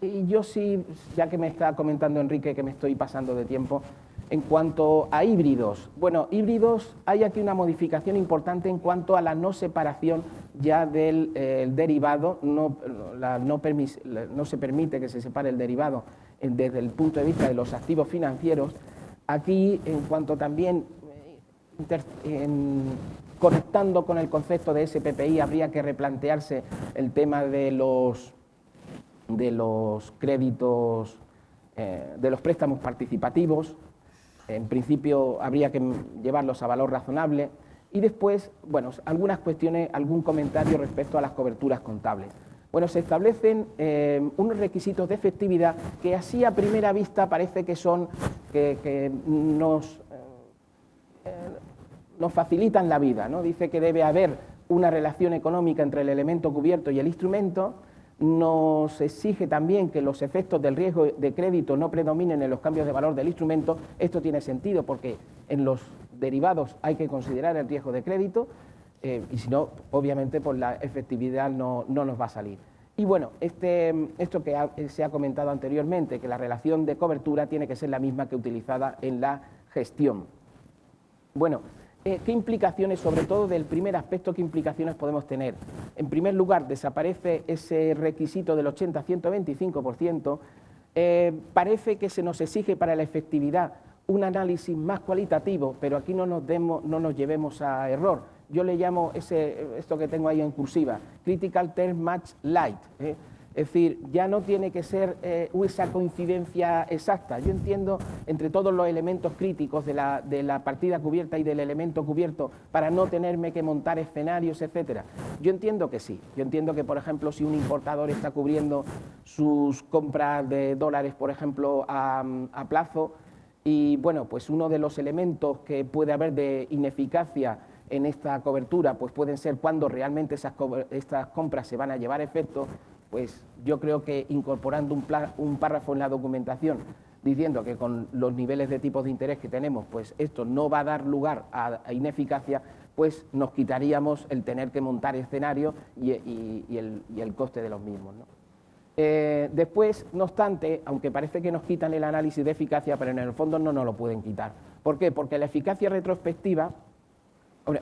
y yo sí, ya que me está comentando Enrique que me estoy pasando de tiempo, en cuanto a híbridos, bueno, híbridos, hay aquí una modificación importante en cuanto a la no separación ya del derivado, no se permite que se separe el derivado desde el punto de vista de los activos financieros. Aquí, en cuanto también conectando con el concepto de SPPI, habría que replantearse el tema de los créditos, de los préstamos participativos. En principio habría que llevarlos a valor razonable. Y después, bueno, algunas cuestiones, algún comentario respecto a las coberturas contables. Bueno, se establecen unos requisitos de efectividad que así a primera vista parece que son que nos facilitan la vida, ¿no? Dice que debe haber una relación económica entre el elemento cubierto y el instrumento. Nos exige también que los efectos del riesgo de crédito no predominen en los cambios de valor del instrumento. Esto tiene sentido porque en los derivados hay que considerar el riesgo de crédito. y si no, obviamente, pues la efectividad no nos va a salir. Y bueno, esto que se ha comentado anteriormente, que la relación de cobertura tiene que ser la misma que utilizada en la gestión. Bueno, ¿qué implicaciones, sobre todo del primer aspecto, qué implicaciones podemos tener? En primer lugar, desaparece ese requisito del 80-125%, parece que se nos exige para la efectividad un análisis más cualitativo, pero aquí no nos llevemos a error. Yo le llamo esto que tengo ahí en cursiva, Critical Term Match Light. Es decir, ya no tiene que ser esa coincidencia exacta. Yo entiendo entre todos los elementos críticos de la partida cubierta y del elemento cubierto para no tenerme que montar escenarios, etcétera. Yo entiendo que sí. Yo entiendo que, por ejemplo, si un importador está cubriendo sus compras de dólares, por ejemplo, a plazo, y bueno, pues uno de los elementos que puede haber de ineficacia en esta cobertura, pues pueden ser cuando realmente estas compras se van a llevar a efecto, pues yo creo que incorporando un párrafo en la documentación diciendo que con los niveles de tipos de interés que tenemos, pues esto no va a dar lugar a ineficacia, pues nos quitaríamos el tener que montar escenarios y el coste de los mismos, ¿no? Después, no obstante, aunque parece que nos quitan el análisis de eficacia, pero en el fondo no nos lo pueden quitar. ¿Por qué? Porque la eficacia retrospectiva,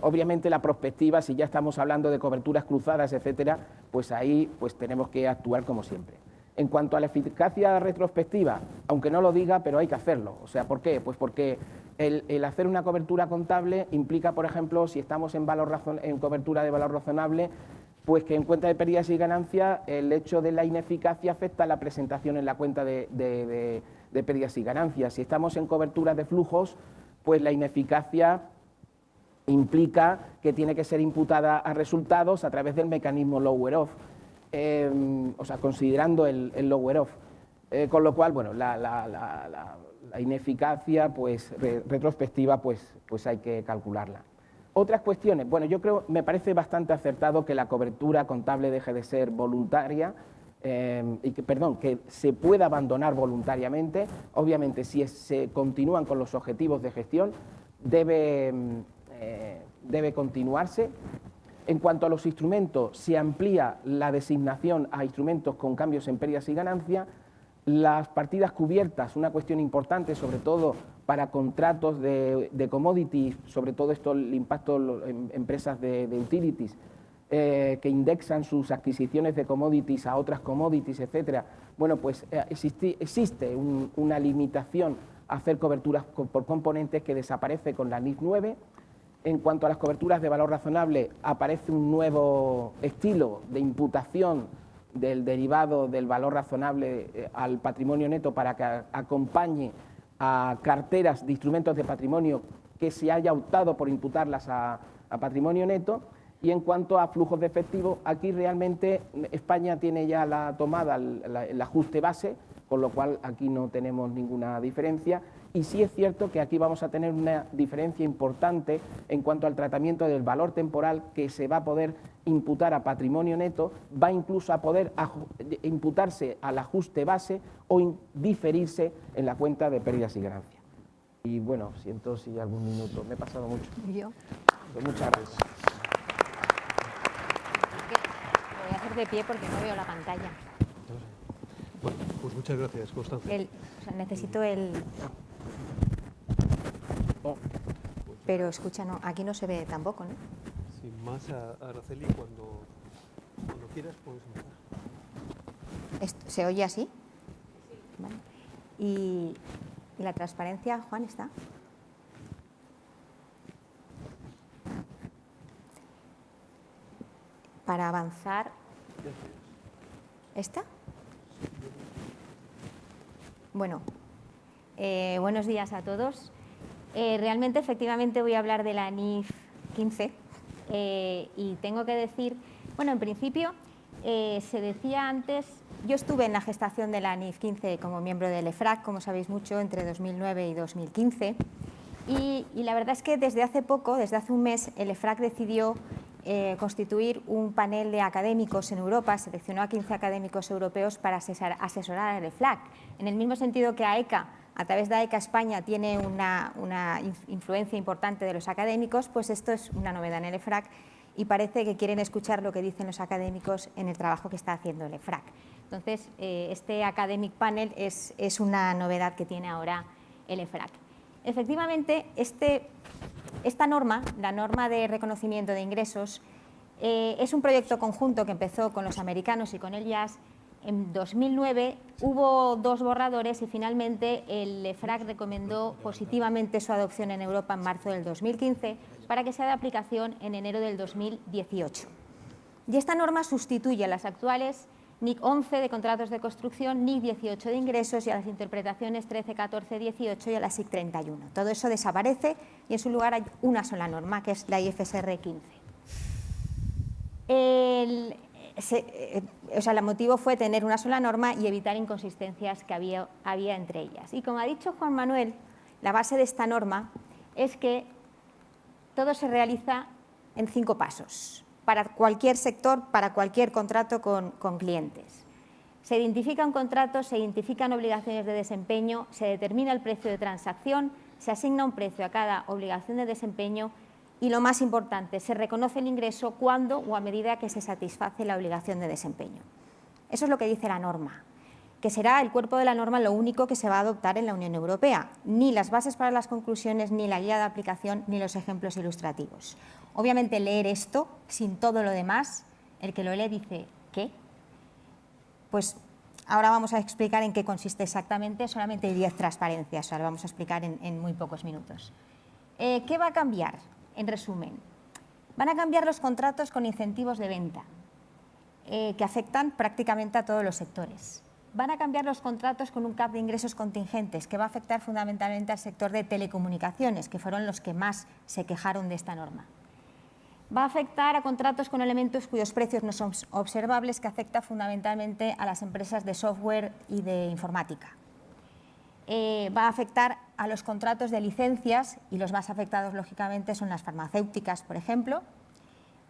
obviamente la prospectiva, si ya estamos hablando de coberturas cruzadas, etcétera, pues ahí pues tenemos que actuar como siempre. En cuanto a la eficacia retrospectiva, aunque no lo diga, pero hay que hacerlo. O sea, ¿por qué? Pues porque el hacer una cobertura contable implica, por ejemplo, si estamos en cobertura de valor razonable, pues que en cuenta de pérdidas y ganancias el hecho de la ineficacia afecta a la presentación en la cuenta de pérdidas y ganancias. Si estamos en cobertura de flujos, pues la ineficacia implica que tiene que ser imputada a resultados a través del mecanismo lower off, o sea, considerando el lower off. Con lo cual, bueno, la ineficacia pues, retrospectiva pues hay que calcularla. Otras cuestiones, bueno, yo creo, me parece bastante acertado que la cobertura contable deje de ser voluntaria, y que se pueda abandonar voluntariamente. Obviamente, si se continúan con los objetivos de gestión, debe continuarse. En cuanto a los instrumentos, se amplía la designación a instrumentos con cambios en pérdidas y ganancias. Las partidas cubiertas, una cuestión importante, sobre todo para contratos de commodities, sobre todo esto el impacto en empresas de utilities, que indexan sus adquisiciones de commodities a otras commodities, etcétera. Bueno, pues existe una limitación a hacer coberturas por componentes que desaparece con la NIF 9. En cuanto a las coberturas de valor razonable, aparece un nuevo estilo de imputación del derivado del valor razonable al patrimonio neto para que acompañe a carteras de instrumentos de patrimonio que se haya optado por imputarlas a patrimonio neto. Y en cuanto a flujos de efectivo, aquí realmente España tiene ya tomada el ajuste base, con lo cual aquí no tenemos ninguna diferencia. Y sí es cierto que aquí vamos a tener una diferencia importante en cuanto al tratamiento del valor temporal que se va a poder imputar a patrimonio neto, va incluso a poder imputarse al ajuste base o diferirse en la cuenta de pérdidas y ganancias. Y bueno, siento si algún minuto, me he pasado mucho. Yo. Pues muchas gracias. Lo voy a hacer de pie porque no veo la pantalla. Bueno, pues muchas gracias, Constanza. Necesito el... Pero escucha, no, aquí no se ve tampoco, ¿no? Sin más, Araceli, cuando quieras puedes empezar. ¿Se oye así? Vale. ¿Y la transparencia, Juan, está? Para avanzar... ¿Esta? Bueno, buenos días a todos. Realmente, efectivamente, voy a hablar de la NIF 15 y tengo que decir, bueno, en principio, se decía antes, yo estuve en la gestación de la NIF 15 como miembro del EFRAC, como sabéis mucho, entre 2009 y 2015, y la verdad es que desde hace poco, desde hace un mes, el EFRAC decidió constituir un panel de académicos en Europa, seleccionó a 15 académicos europeos para asesorar al EFRAC, en el mismo sentido que AECA, a través de AECA España tiene una influencia importante de los académicos, pues esto es una novedad en el EFRAC y parece que quieren escuchar lo que dicen los académicos en el trabajo que está haciendo el EFRAC. Entonces, este Academic Panel es una novedad que tiene ahora el EFRAC. Efectivamente, esta norma, la norma de reconocimiento de ingresos, es un proyecto conjunto que empezó con los americanos y con el IAS. En 2009 hubo 2 borradores y finalmente el EFRAC recomendó positivamente su adopción en Europa en marzo del 2015 para que sea de aplicación en enero del 2018. Y esta norma sustituye a las actuales NIC 11 de contratos de construcción, NIC 18 de ingresos y a las interpretaciones 13, 14, 18 y a la SIC 31. Todo eso desaparece y en su lugar hay una sola norma, que es la IFSR 15. El motivo fue tener una sola norma y evitar inconsistencias que había entre ellas. Y como ha dicho Juan Manuel, la base de esta norma es que todo se realiza en 5 pasos, para cualquier sector, para cualquier contrato con clientes. Se identifica un contrato, se identifican obligaciones de desempeño, se determina el precio de transacción, se asigna un precio a cada obligación de desempeño y, lo más importante, se reconoce el ingreso cuando o a medida que se satisface la obligación de desempeño. Eso es lo que dice la norma, que será el cuerpo de la norma lo único que se va a adoptar en la Unión Europea, ni las bases para las conclusiones, ni la guía de aplicación, ni los ejemplos ilustrativos. Obviamente, leer esto sin todo lo demás, el que lo lee dice, ¿qué? Pues ahora vamos a explicar en qué consiste exactamente, solamente hay 10 transparencias, ahora vamos a explicar en muy pocos minutos. ¿Qué va a cambiar? En resumen, van a cambiar los contratos con incentivos de venta, que afectan prácticamente a todos los sectores. Van a cambiar los contratos con un cap de ingresos contingentes, que va a afectar fundamentalmente al sector de telecomunicaciones, que fueron los que más se quejaron de esta norma. Va a afectar a contratos con elementos cuyos precios no son observables, que afecta fundamentalmente a las empresas de software y de informática. Va a afectar a los contratos de licencias y los más afectados, lógicamente, son las farmacéuticas, por ejemplo.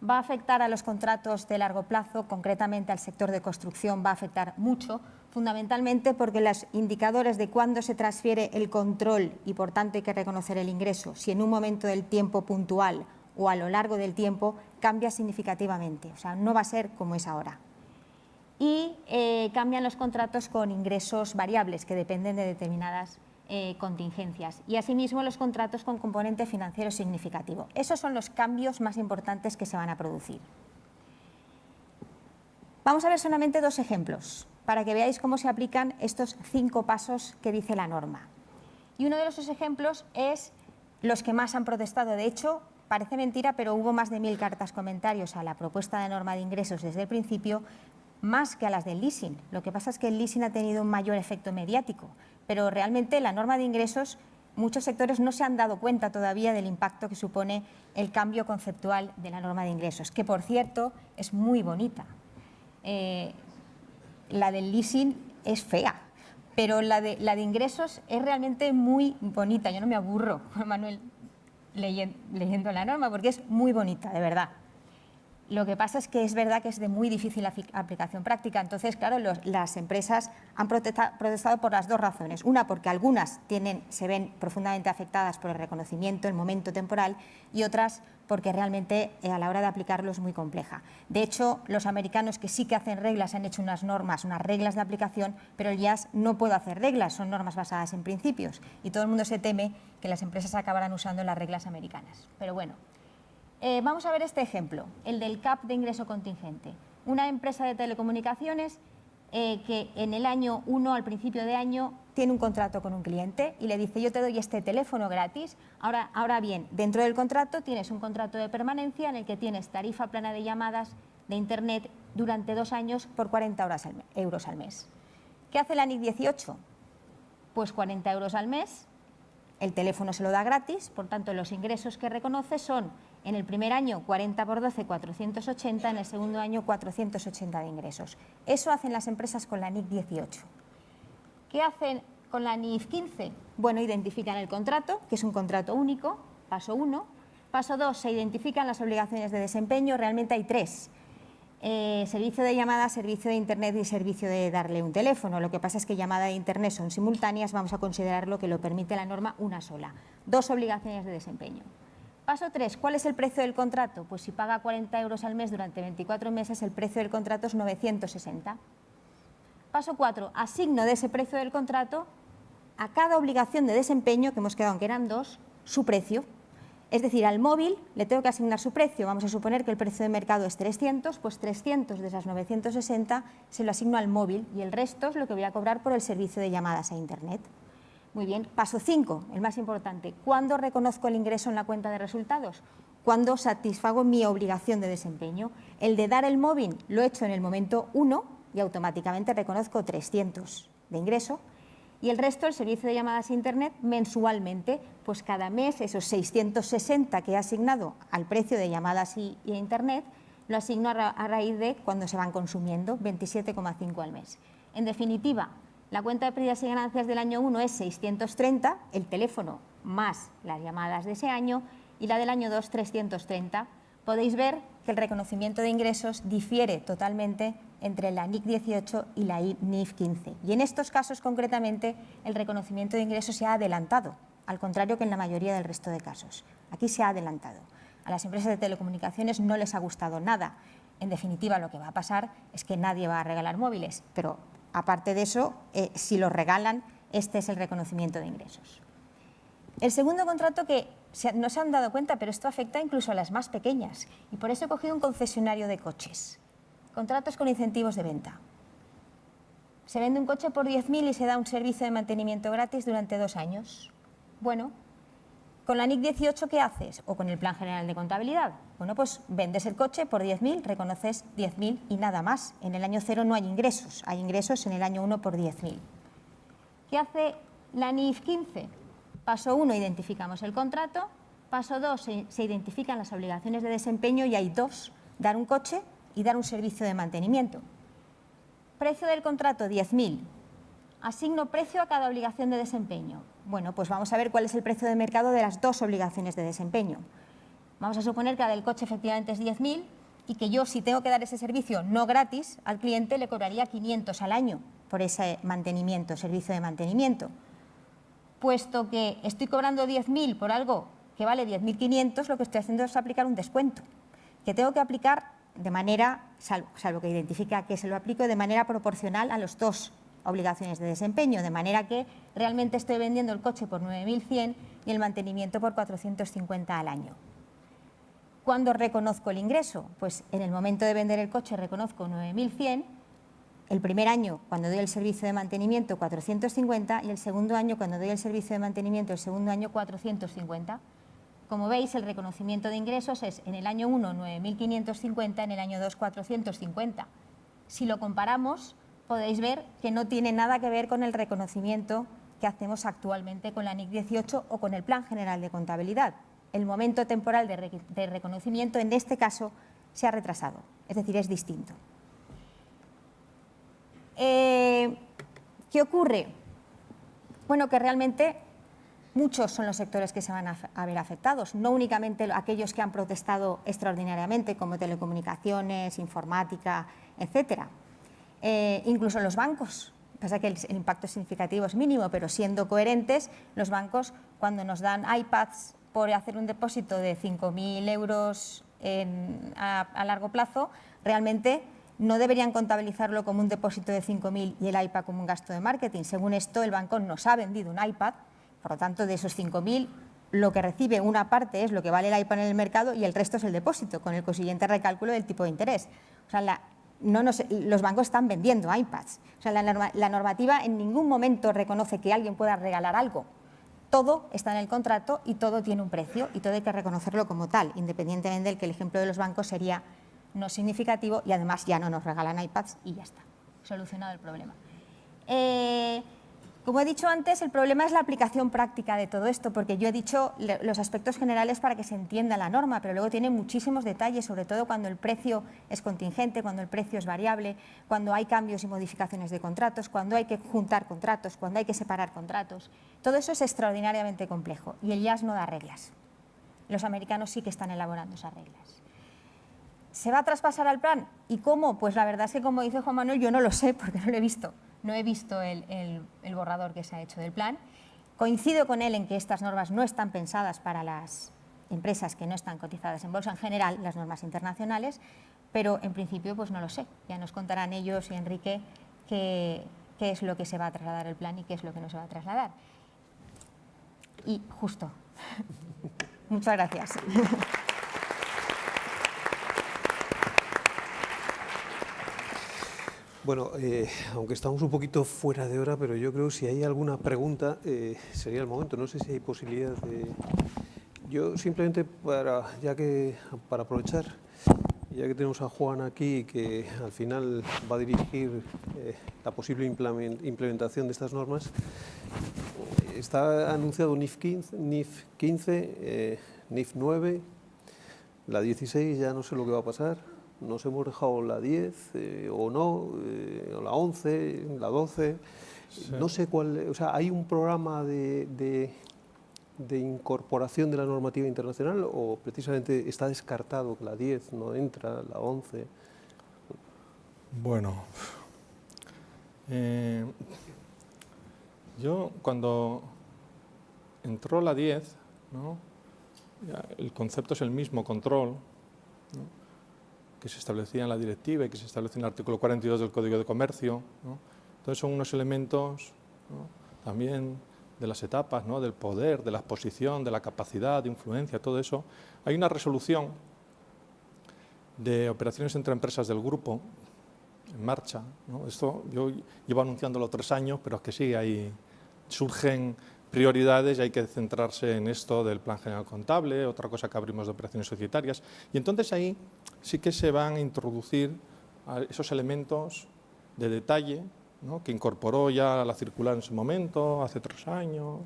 Va a afectar a los contratos de largo plazo, concretamente al sector de construcción va a afectar mucho, fundamentalmente porque los indicadores de cuándo se transfiere el control y, por tanto, hay que reconocer el ingreso, si en un momento del tiempo puntual o a lo largo del tiempo, cambia significativamente, o sea, no va a ser como es ahora. Y cambian los contratos con ingresos variables que dependen de determinadas contingencias y asimismo los contratos con componente financiero significativo. Esos son los cambios más importantes que se van a producir. Vamos a ver solamente 2 ejemplos para que veáis cómo se aplican estos 5 pasos que dice la norma. Y uno de esos ejemplos es los que más han protestado. De hecho, parece mentira, pero hubo más de 1000 cartas comentarios a la propuesta de norma de ingresos desde el principio, más que a las del leasing. Lo que pasa es que el leasing ha tenido un mayor efecto mediático, pero realmente la norma de ingresos, muchos sectores no se han dado cuenta todavía del impacto que supone el cambio conceptual de la norma de ingresos, que por cierto es muy bonita. La del leasing es fea, pero la de ingresos es realmente muy bonita. Yo no me aburro, Juan Manuel, leyendo la norma, porque es muy bonita, de verdad. Lo que pasa es que es verdad que es de muy difícil aplicación práctica. Entonces, claro, las empresas han protestado por las 2 razones. Una, porque algunas se ven profundamente afectadas por el reconocimiento, el momento temporal, y otras porque realmente a la hora de aplicarlo es muy compleja. De hecho, los americanos, que sí que hacen reglas, han hecho unas normas, unas reglas de aplicación, pero el IAS no puede hacer reglas, son normas basadas en principios. Y todo el mundo se teme que las empresas acabarán usando las reglas americanas. Pero bueno. Vamos a ver este ejemplo, el del CAP de ingreso contingente. Una empresa de telecomunicaciones que en el año 1, al principio de año, tiene un contrato con un cliente y le dice: yo te doy este teléfono gratis. Ahora bien, dentro del contrato tienes un contrato de permanencia en el que tienes tarifa plana de llamadas de Internet durante 2 años por 40 euros al mes. ¿Qué hace la NIC 18? Pues 40 euros al mes, el teléfono se lo da gratis, por tanto los ingresos que reconoce son, en el primer año 40 por 12, 480, en el segundo año 480 de ingresos. Eso hacen las empresas con la NIC 18. ¿Qué hacen con la NIF 15? Bueno, identifican el contrato, que es un contrato único, paso 1. Paso 2, se identifican las obligaciones de desempeño, realmente hay 3. Servicio de llamada, servicio de Internet y servicio de darle un teléfono. Lo que pasa es que llamada e Internet son simultáneas, vamos a considerarlo que lo permite la norma una sola. 2 obligaciones de desempeño. Paso 3, ¿cuál es el precio del contrato? Pues si paga 40 euros al mes durante 24 meses, el precio del contrato es 960. Paso 4, asigno de ese precio del contrato a cada obligación de desempeño, que hemos quedado en que eran 2, su precio. Es decir, al móvil le tengo que asignar su precio. Vamos a suponer que el precio de mercado es 300, pues 300 de esas 960 se lo asigno al móvil y el resto es lo que voy a cobrar por el servicio de llamadas a Internet. Muy bien, paso 5, el más importante. ¿Cuándo reconozco el ingreso en la cuenta de resultados? Cuando satisfago mi obligación de desempeño. El de dar el móvil lo he hecho en el momento 1 y automáticamente reconozco 300 de ingreso. Y el resto, el servicio de llamadas a Internet, mensualmente, pues cada mes esos 660 que he asignado al precio de llamadas y a Internet, lo asigno a raíz de cuando se van consumiendo, 27,5 al mes. En definitiva, la cuenta de pérdidas y ganancias del año 1 es 630, el teléfono más las llamadas de ese año, y la del año 2, 330. Podéis ver que el reconocimiento de ingresos difiere totalmente entre la NIC 18 y la NIF 15. Y en estos casos, concretamente, el reconocimiento de ingresos se ha adelantado, al contrario que en la mayoría del resto de casos. Aquí se ha adelantado. A las empresas de telecomunicaciones no les ha gustado nada. En definitiva, lo que va a pasar es que nadie va a regalar móviles, pero aparte de eso, si los regalan, este es el reconocimiento de ingresos. El segundo contrato que no se han dado cuenta, pero esto afecta incluso a las más pequeñas, y por eso he cogido un concesionario de coches. Contratos con incentivos de venta. Se vende un coche por 10.000 y se da un servicio de mantenimiento gratis durante 2 años. Bueno, con la NIC 18, ¿qué haces? O con el Plan General de Contabilidad. Bueno, pues vendes el coche por 10.000, reconoces 10.000 y nada más. En el año 0 no hay ingresos en el año 1 por 10.000. ¿Qué hace la NIF 15? Paso 1, identificamos el contrato. Paso 2, se identifican las obligaciones de desempeño y hay 2, dar un coche y dar un servicio de mantenimiento. Precio del contrato, 10.000. Asigno precio a cada obligación de desempeño. Bueno, pues vamos a ver cuál es el precio de mercado de las 2 obligaciones de desempeño. Vamos a suponer que la del coche efectivamente es 10.000 y que yo, si tengo que dar ese servicio no gratis, al cliente le cobraría 500 al año por ese mantenimiento, servicio de mantenimiento. Puesto que estoy cobrando 10.000 por algo que vale 10.500, lo que estoy haciendo es aplicar un descuento, que tengo que aplicar de manera, salvo que identifique a qué se lo aplico, de manera proporcional a las 2 obligaciones de desempeño, de manera que realmente estoy vendiendo el coche por 9.100 y el mantenimiento por 450 al año. ¿Cuándo reconozco el ingreso? Pues en el momento de vender el coche reconozco 9.100, el primer año cuando doy el servicio de mantenimiento 450 y el segundo año cuando doy el servicio de mantenimiento el segundo año 450. Como veis, el reconocimiento de ingresos es en el año 1 9.550, en el año 2 450. Si lo comparamos, podéis ver que no tiene nada que ver con el reconocimiento que hacemos actualmente con la NIC 18 o con el Plan General de Contabilidad. El momento temporal de reconocimiento en este caso se ha retrasado, es decir, es distinto. ¿Qué ocurre? Bueno, que realmente muchos son los sectores que se van a ver afectados, no únicamente aquellos que han protestado extraordinariamente, como telecomunicaciones, informática, etcétera. Incluso los bancos. Pasa que el impacto significativo es mínimo, pero siendo coherentes, los bancos, cuando nos dan iPads por hacer un depósito de 5.000 euros a largo plazo, realmente no deberían contabilizarlo como un depósito de 5.000 y el iPad como un gasto de marketing. Según esto, el banco nos ha vendido un iPad. Por lo tanto, de esos 5.000, lo que recibe una parte es lo que vale el iPad en el mercado y el resto es el depósito, con el consiguiente recálculo del tipo de interés. O sea, los bancos están vendiendo iPads. O sea, la normativa en ningún momento reconoce que alguien pueda regalar algo. Todo está en el contrato y todo tiene un precio y todo hay que reconocerlo como tal, independientemente del que el ejemplo de los bancos sería no significativo y además ya no nos regalan iPads y ya está, solucionado el problema. Como he dicho antes, el problema es la aplicación práctica de todo esto, porque yo he dicho los aspectos generales para que se entienda la norma, pero luego tiene muchísimos detalles, sobre todo cuando el precio es contingente, cuando el precio es variable, cuando hay cambios y modificaciones de contratos, cuando hay que juntar contratos, cuando hay que separar contratos. Todo eso es extraordinariamente complejo y el IAS no da reglas. Los americanos sí que están elaborando esas reglas. ¿Se va a traspasar al plan? ¿Y cómo? Pues la verdad es que, como dice Juan Manuel, yo no lo sé porque no lo he visto. No he visto el borrador que se ha hecho del plan. Coincido con él en que estas normas no están pensadas para las empresas que no están cotizadas en bolsa en general, las normas internacionales, pero en principio pues no lo sé. Ya nos contarán ellos y Enrique qué es lo que se va a trasladar el plan y qué es lo que no se va a trasladar. Y justo. Muchas gracias. Bueno, aunque estamos un poquito fuera de hora, pero yo creo que si hay alguna pregunta sería el momento. No sé si hay posibilidad de... Yo simplemente para aprovechar, ya que tenemos a Juan aquí, que al final va a dirigir la posible implementación de estas normas, está anunciado NIF 15, NIF 9, la 16 ya no sé lo que va a pasar. Nos hemos dejado la 10 o no, o la 11, la 12, sí. No sé cuál, o sea, ¿hay un programa de incorporación de la normativa internacional o precisamente está descartado que la 10 no entra, la 11? Bueno, yo cuando entró la 10, ¿no? El concepto es el mismo, control, ¿no? Que se establecía en la directiva y que se establece en el artículo 42 del Código de Comercio, ¿no? Entonces son unos elementos, ¿no? También de las etapas, ¿no? Del poder, de la exposición, de la capacidad, de influencia, todo eso. Hay una resolución de operaciones entre empresas del grupo en marcha, ¿no? Esto yo llevo anunciándolo 3 años, pero es que sí, ahí surgen prioridades y hay que centrarse en esto del Plan General Contable, otra cosa que abrimos de operaciones societarias. Y entonces ahí sí que se van a introducir esos elementos de detalle, ¿no? Que incorporó ya la circular en su momento, hace 3 años.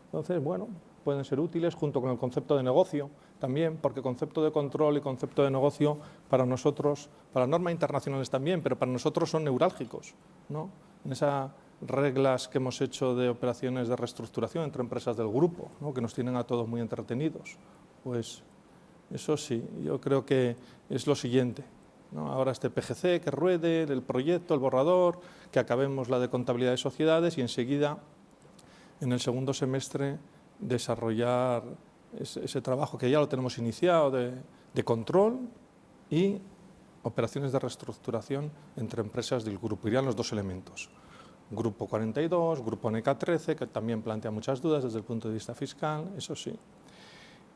Entonces, bueno, pueden ser útiles junto con el concepto de negocio también, porque concepto de control y concepto de negocio para nosotros, para las normas internacionales también, pero para nosotros son neurálgicos, ¿no? En esas reglas que hemos hecho de operaciones de reestructuración entre empresas del grupo, ¿no? Que nos tienen a todos muy entretenidos. Pues eso sí, yo creo que es lo siguiente, ¿no? Ahora este PGC que ruede, el proyecto, el borrador, que acabemos la de contabilidad de sociedades y enseguida, en el segundo semestre, desarrollar ese trabajo que ya lo tenemos iniciado de control y operaciones de reestructuración entre empresas del grupo. Irían los 2 elementos. Grupo 42, Grupo NECA 13, que también plantea muchas dudas desde el punto de vista fiscal, eso sí.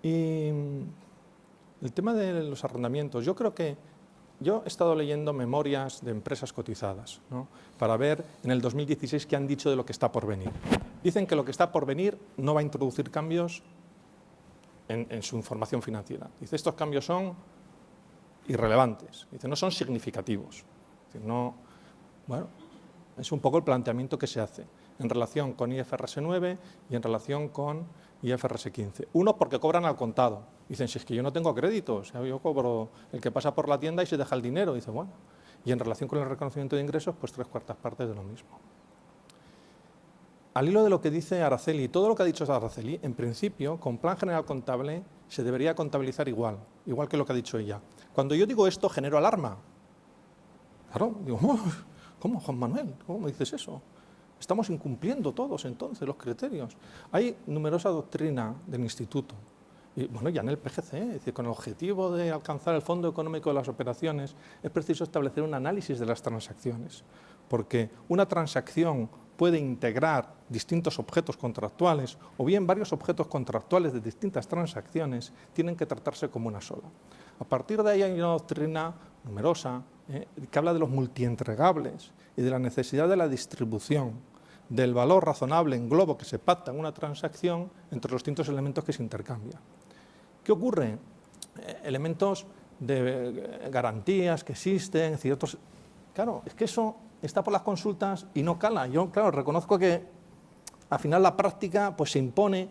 Y el tema de los arrendamientos, yo creo que yo he estado leyendo memorias de empresas cotizadas, ¿no? Para ver en el 2016 qué han dicho de lo que está por venir. Dicen que lo que está por venir no va a introducir cambios en su información financiera. Dice, estos cambios son irrelevantes, dice, no son significativos. Dice, no, bueno, es un poco el planteamiento que se hace en relación con IFRS 9 y en relación con IFRS 15. Uno, porque cobran al contado. Dicen, si es que yo no tengo créditos, yo cobro el que pasa por la tienda y se deja el dinero. Dice, bueno. Y en relación con el reconocimiento de ingresos, pues 3/4 partes de lo mismo. Al hilo de lo que dice Araceli, todo lo que ha dicho Araceli, en principio, con Plan General Contable se debería contabilizar igual que lo que ha dicho ella. Cuando yo digo esto, genero alarma. Claro, digo, ¿cómo, Juan Manuel? ¿Cómo me dices eso? Estamos incumpliendo todos entonces los criterios. Hay numerosa doctrina del instituto. Y bueno, ya en el PGC, es decir, con el objetivo de alcanzar el fondo económico de las operaciones, es preciso establecer un análisis de las transacciones, porque una transacción puede integrar distintos objetos contractuales o bien varios objetos contractuales de distintas transacciones, tienen que tratarse como una sola. A partir de ahí hay una doctrina numerosa que habla de los multientregables y de la necesidad de la distribución del valor razonable en globo que se pacta en una transacción entre los distintos elementos que se intercambian. ¿Qué ocurre? Elementos de garantías que existen, ciertos... Claro, es que eso está por las consultas y no cala. Yo, claro, reconozco que al final la práctica pues se impone.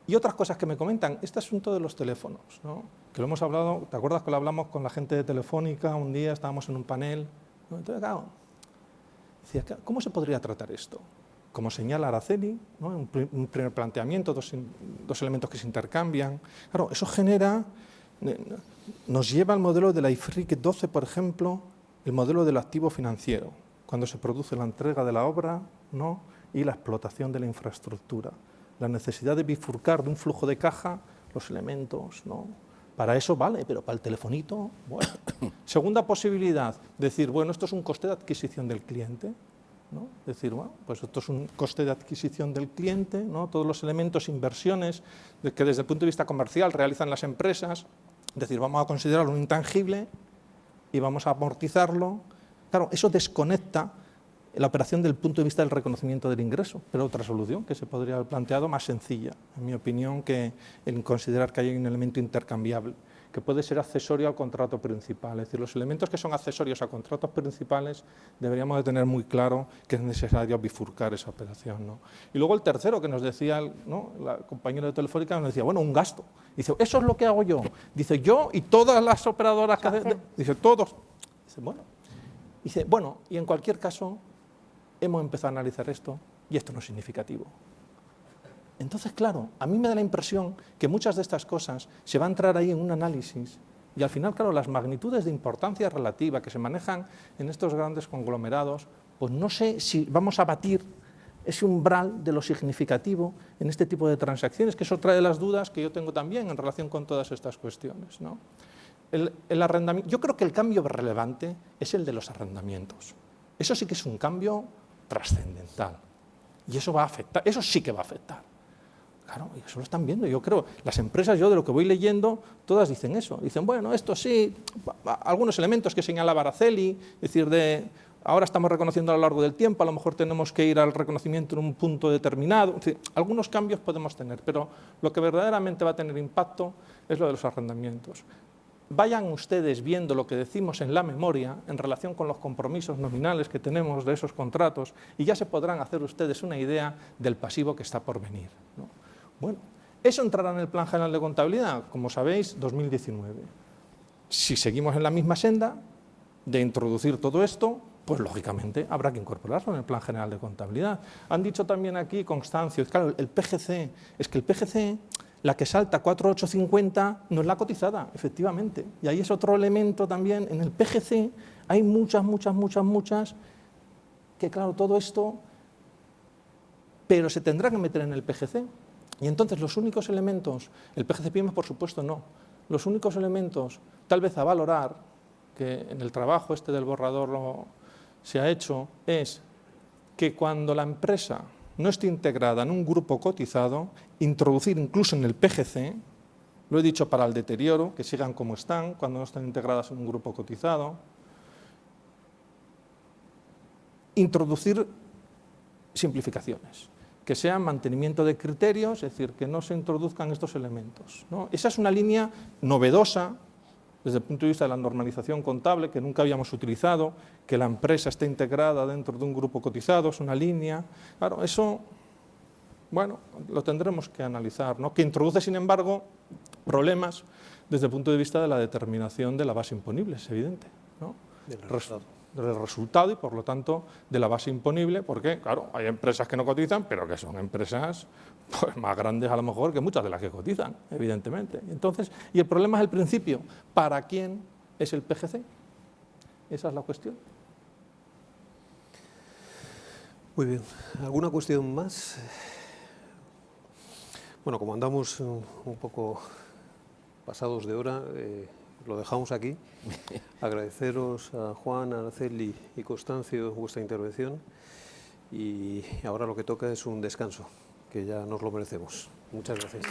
Y otras cosas que me comentan, este asunto de los teléfonos, ¿no? Que lo hemos hablado, ¿te acuerdas que lo hablamos con la gente de Telefónica un día, estábamos en un panel? ¿No? Entonces, claro, decía, ¿cómo se podría tratar esto? Como señala Araceli, ¿no? Un primer planteamiento, dos elementos que se intercambian. Claro, eso genera, nos lleva al modelo de la IFRIC 12, por ejemplo, el modelo del activo financiero, cuando se produce la entrega de la obra, ¿no? Y la explotación de la infraestructura. La necesidad de bifurcar de un flujo de caja los elementos, ¿no? Para eso vale, pero para el telefonito, bueno. Segunda posibilidad, decir, bueno, esto es un coste de adquisición del cliente, ¿no? Decir, bueno, pues esto es un coste de adquisición del cliente, ¿no? Todos los elementos, inversiones que desde el punto de vista comercial realizan las empresas, es decir, vamos a considerarlo un intangible y vamos a amortizarlo. Claro, eso desconecta la operación del punto de vista del reconocimiento del ingreso, pero otra solución que se podría haber planteado más sencilla, en mi opinión, que en considerar que hay un elemento intercambiable, que puede ser accesorio al contrato principal. Es decir, los elementos que son accesorios a contratos principales deberíamos de tener muy claro que es necesario bifurcar esa operación, ¿no? Y luego el tercero que nos decía, ¿no?, la compañera de Telefónica, nos decía, bueno, un gasto. Dice, eso es lo que hago yo. Dice, yo y todas las operadoras que hacen, dice, todos. Dice, bueno, y en cualquier caso, hemos empezado a analizar esto y esto no es significativo. Entonces, claro, a mí me da la impresión que muchas de estas cosas se va a entrar ahí en un análisis y al final, claro, las magnitudes de importancia relativa que se manejan en estos grandes conglomerados, pues no sé si vamos a batir ese umbral de lo significativo en este tipo de transacciones, que eso trae las dudas que yo tengo también en relación con todas estas cuestiones, ¿no? El arrendamiento, yo creo que el cambio relevante es el de los arrendamientos. Eso sí que es un cambio trascendental y eso va a afectar, eso sí que va a afectar. Claro, y eso lo están viendo, yo creo, las empresas, yo de lo que voy leyendo, todas dicen eso, dicen, bueno, esto sí, algunos elementos que señalaba Araceli, es decir, ahora estamos reconociendo a lo largo del tiempo, a lo mejor tenemos que ir al reconocimiento en un punto determinado, es decir, algunos cambios podemos tener, pero lo que verdaderamente va a tener impacto es lo de los arrendamientos. Vayan ustedes viendo lo que decimos en la memoria en relación con los compromisos nominales que tenemos de esos contratos y ya se podrán hacer ustedes una idea del pasivo que está por venir, ¿no? Bueno, eso entrará en el Plan General de Contabilidad, como sabéis, 2019. Si seguimos en la misma senda de introducir todo esto, pues lógicamente habrá que incorporarlo en el Plan General de Contabilidad. Han dicho también aquí, Constancio, claro, el PGC, es que el PGC, la que salta 4.850 no es la cotizada, efectivamente. Y ahí es otro elemento también, en el PGC hay muchas, que claro, todo esto, pero se tendrá que meter en el PGC. Y entonces los únicos elementos, el PGC PYME por supuesto no, los únicos elementos tal vez a valorar, que en el trabajo este del borrador se ha hecho, es que cuando la empresa no esté integrada en un grupo cotizado, introducir incluso en el PGC, lo he dicho para el deterioro, que sigan como están cuando no estén integradas en un grupo cotizado, introducir simplificaciones, que sean mantenimiento de criterios, es decir, que no se introduzcan estos elementos, ¿no? Esa es una línea novedosa desde el punto de vista de la normalización contable, que nunca habíamos utilizado, que la empresa esté integrada dentro de un grupo cotizado, es una línea. Claro, eso, bueno, lo tendremos que analizar, ¿no? Que introduce, sin embargo, problemas desde el punto de vista de la determinación de la base imponible, es evidente, ¿no? Del resultado y, por lo tanto, de la base imponible, porque, claro, hay empresas que no cotizan, pero que son empresas pues, más grandes a lo mejor que muchas de las que cotizan, evidentemente. Entonces, y el problema es el principio. ¿Para quién es el PGC? Esa es la cuestión. Muy bien. ¿Alguna cuestión más? Bueno, como andamos un poco pasados de hora, lo dejamos aquí. Agradeceros a Juan, a Araceli y Constancio vuestra intervención y ahora lo que toca es un descanso, que ya nos lo merecemos. Muchas gracias.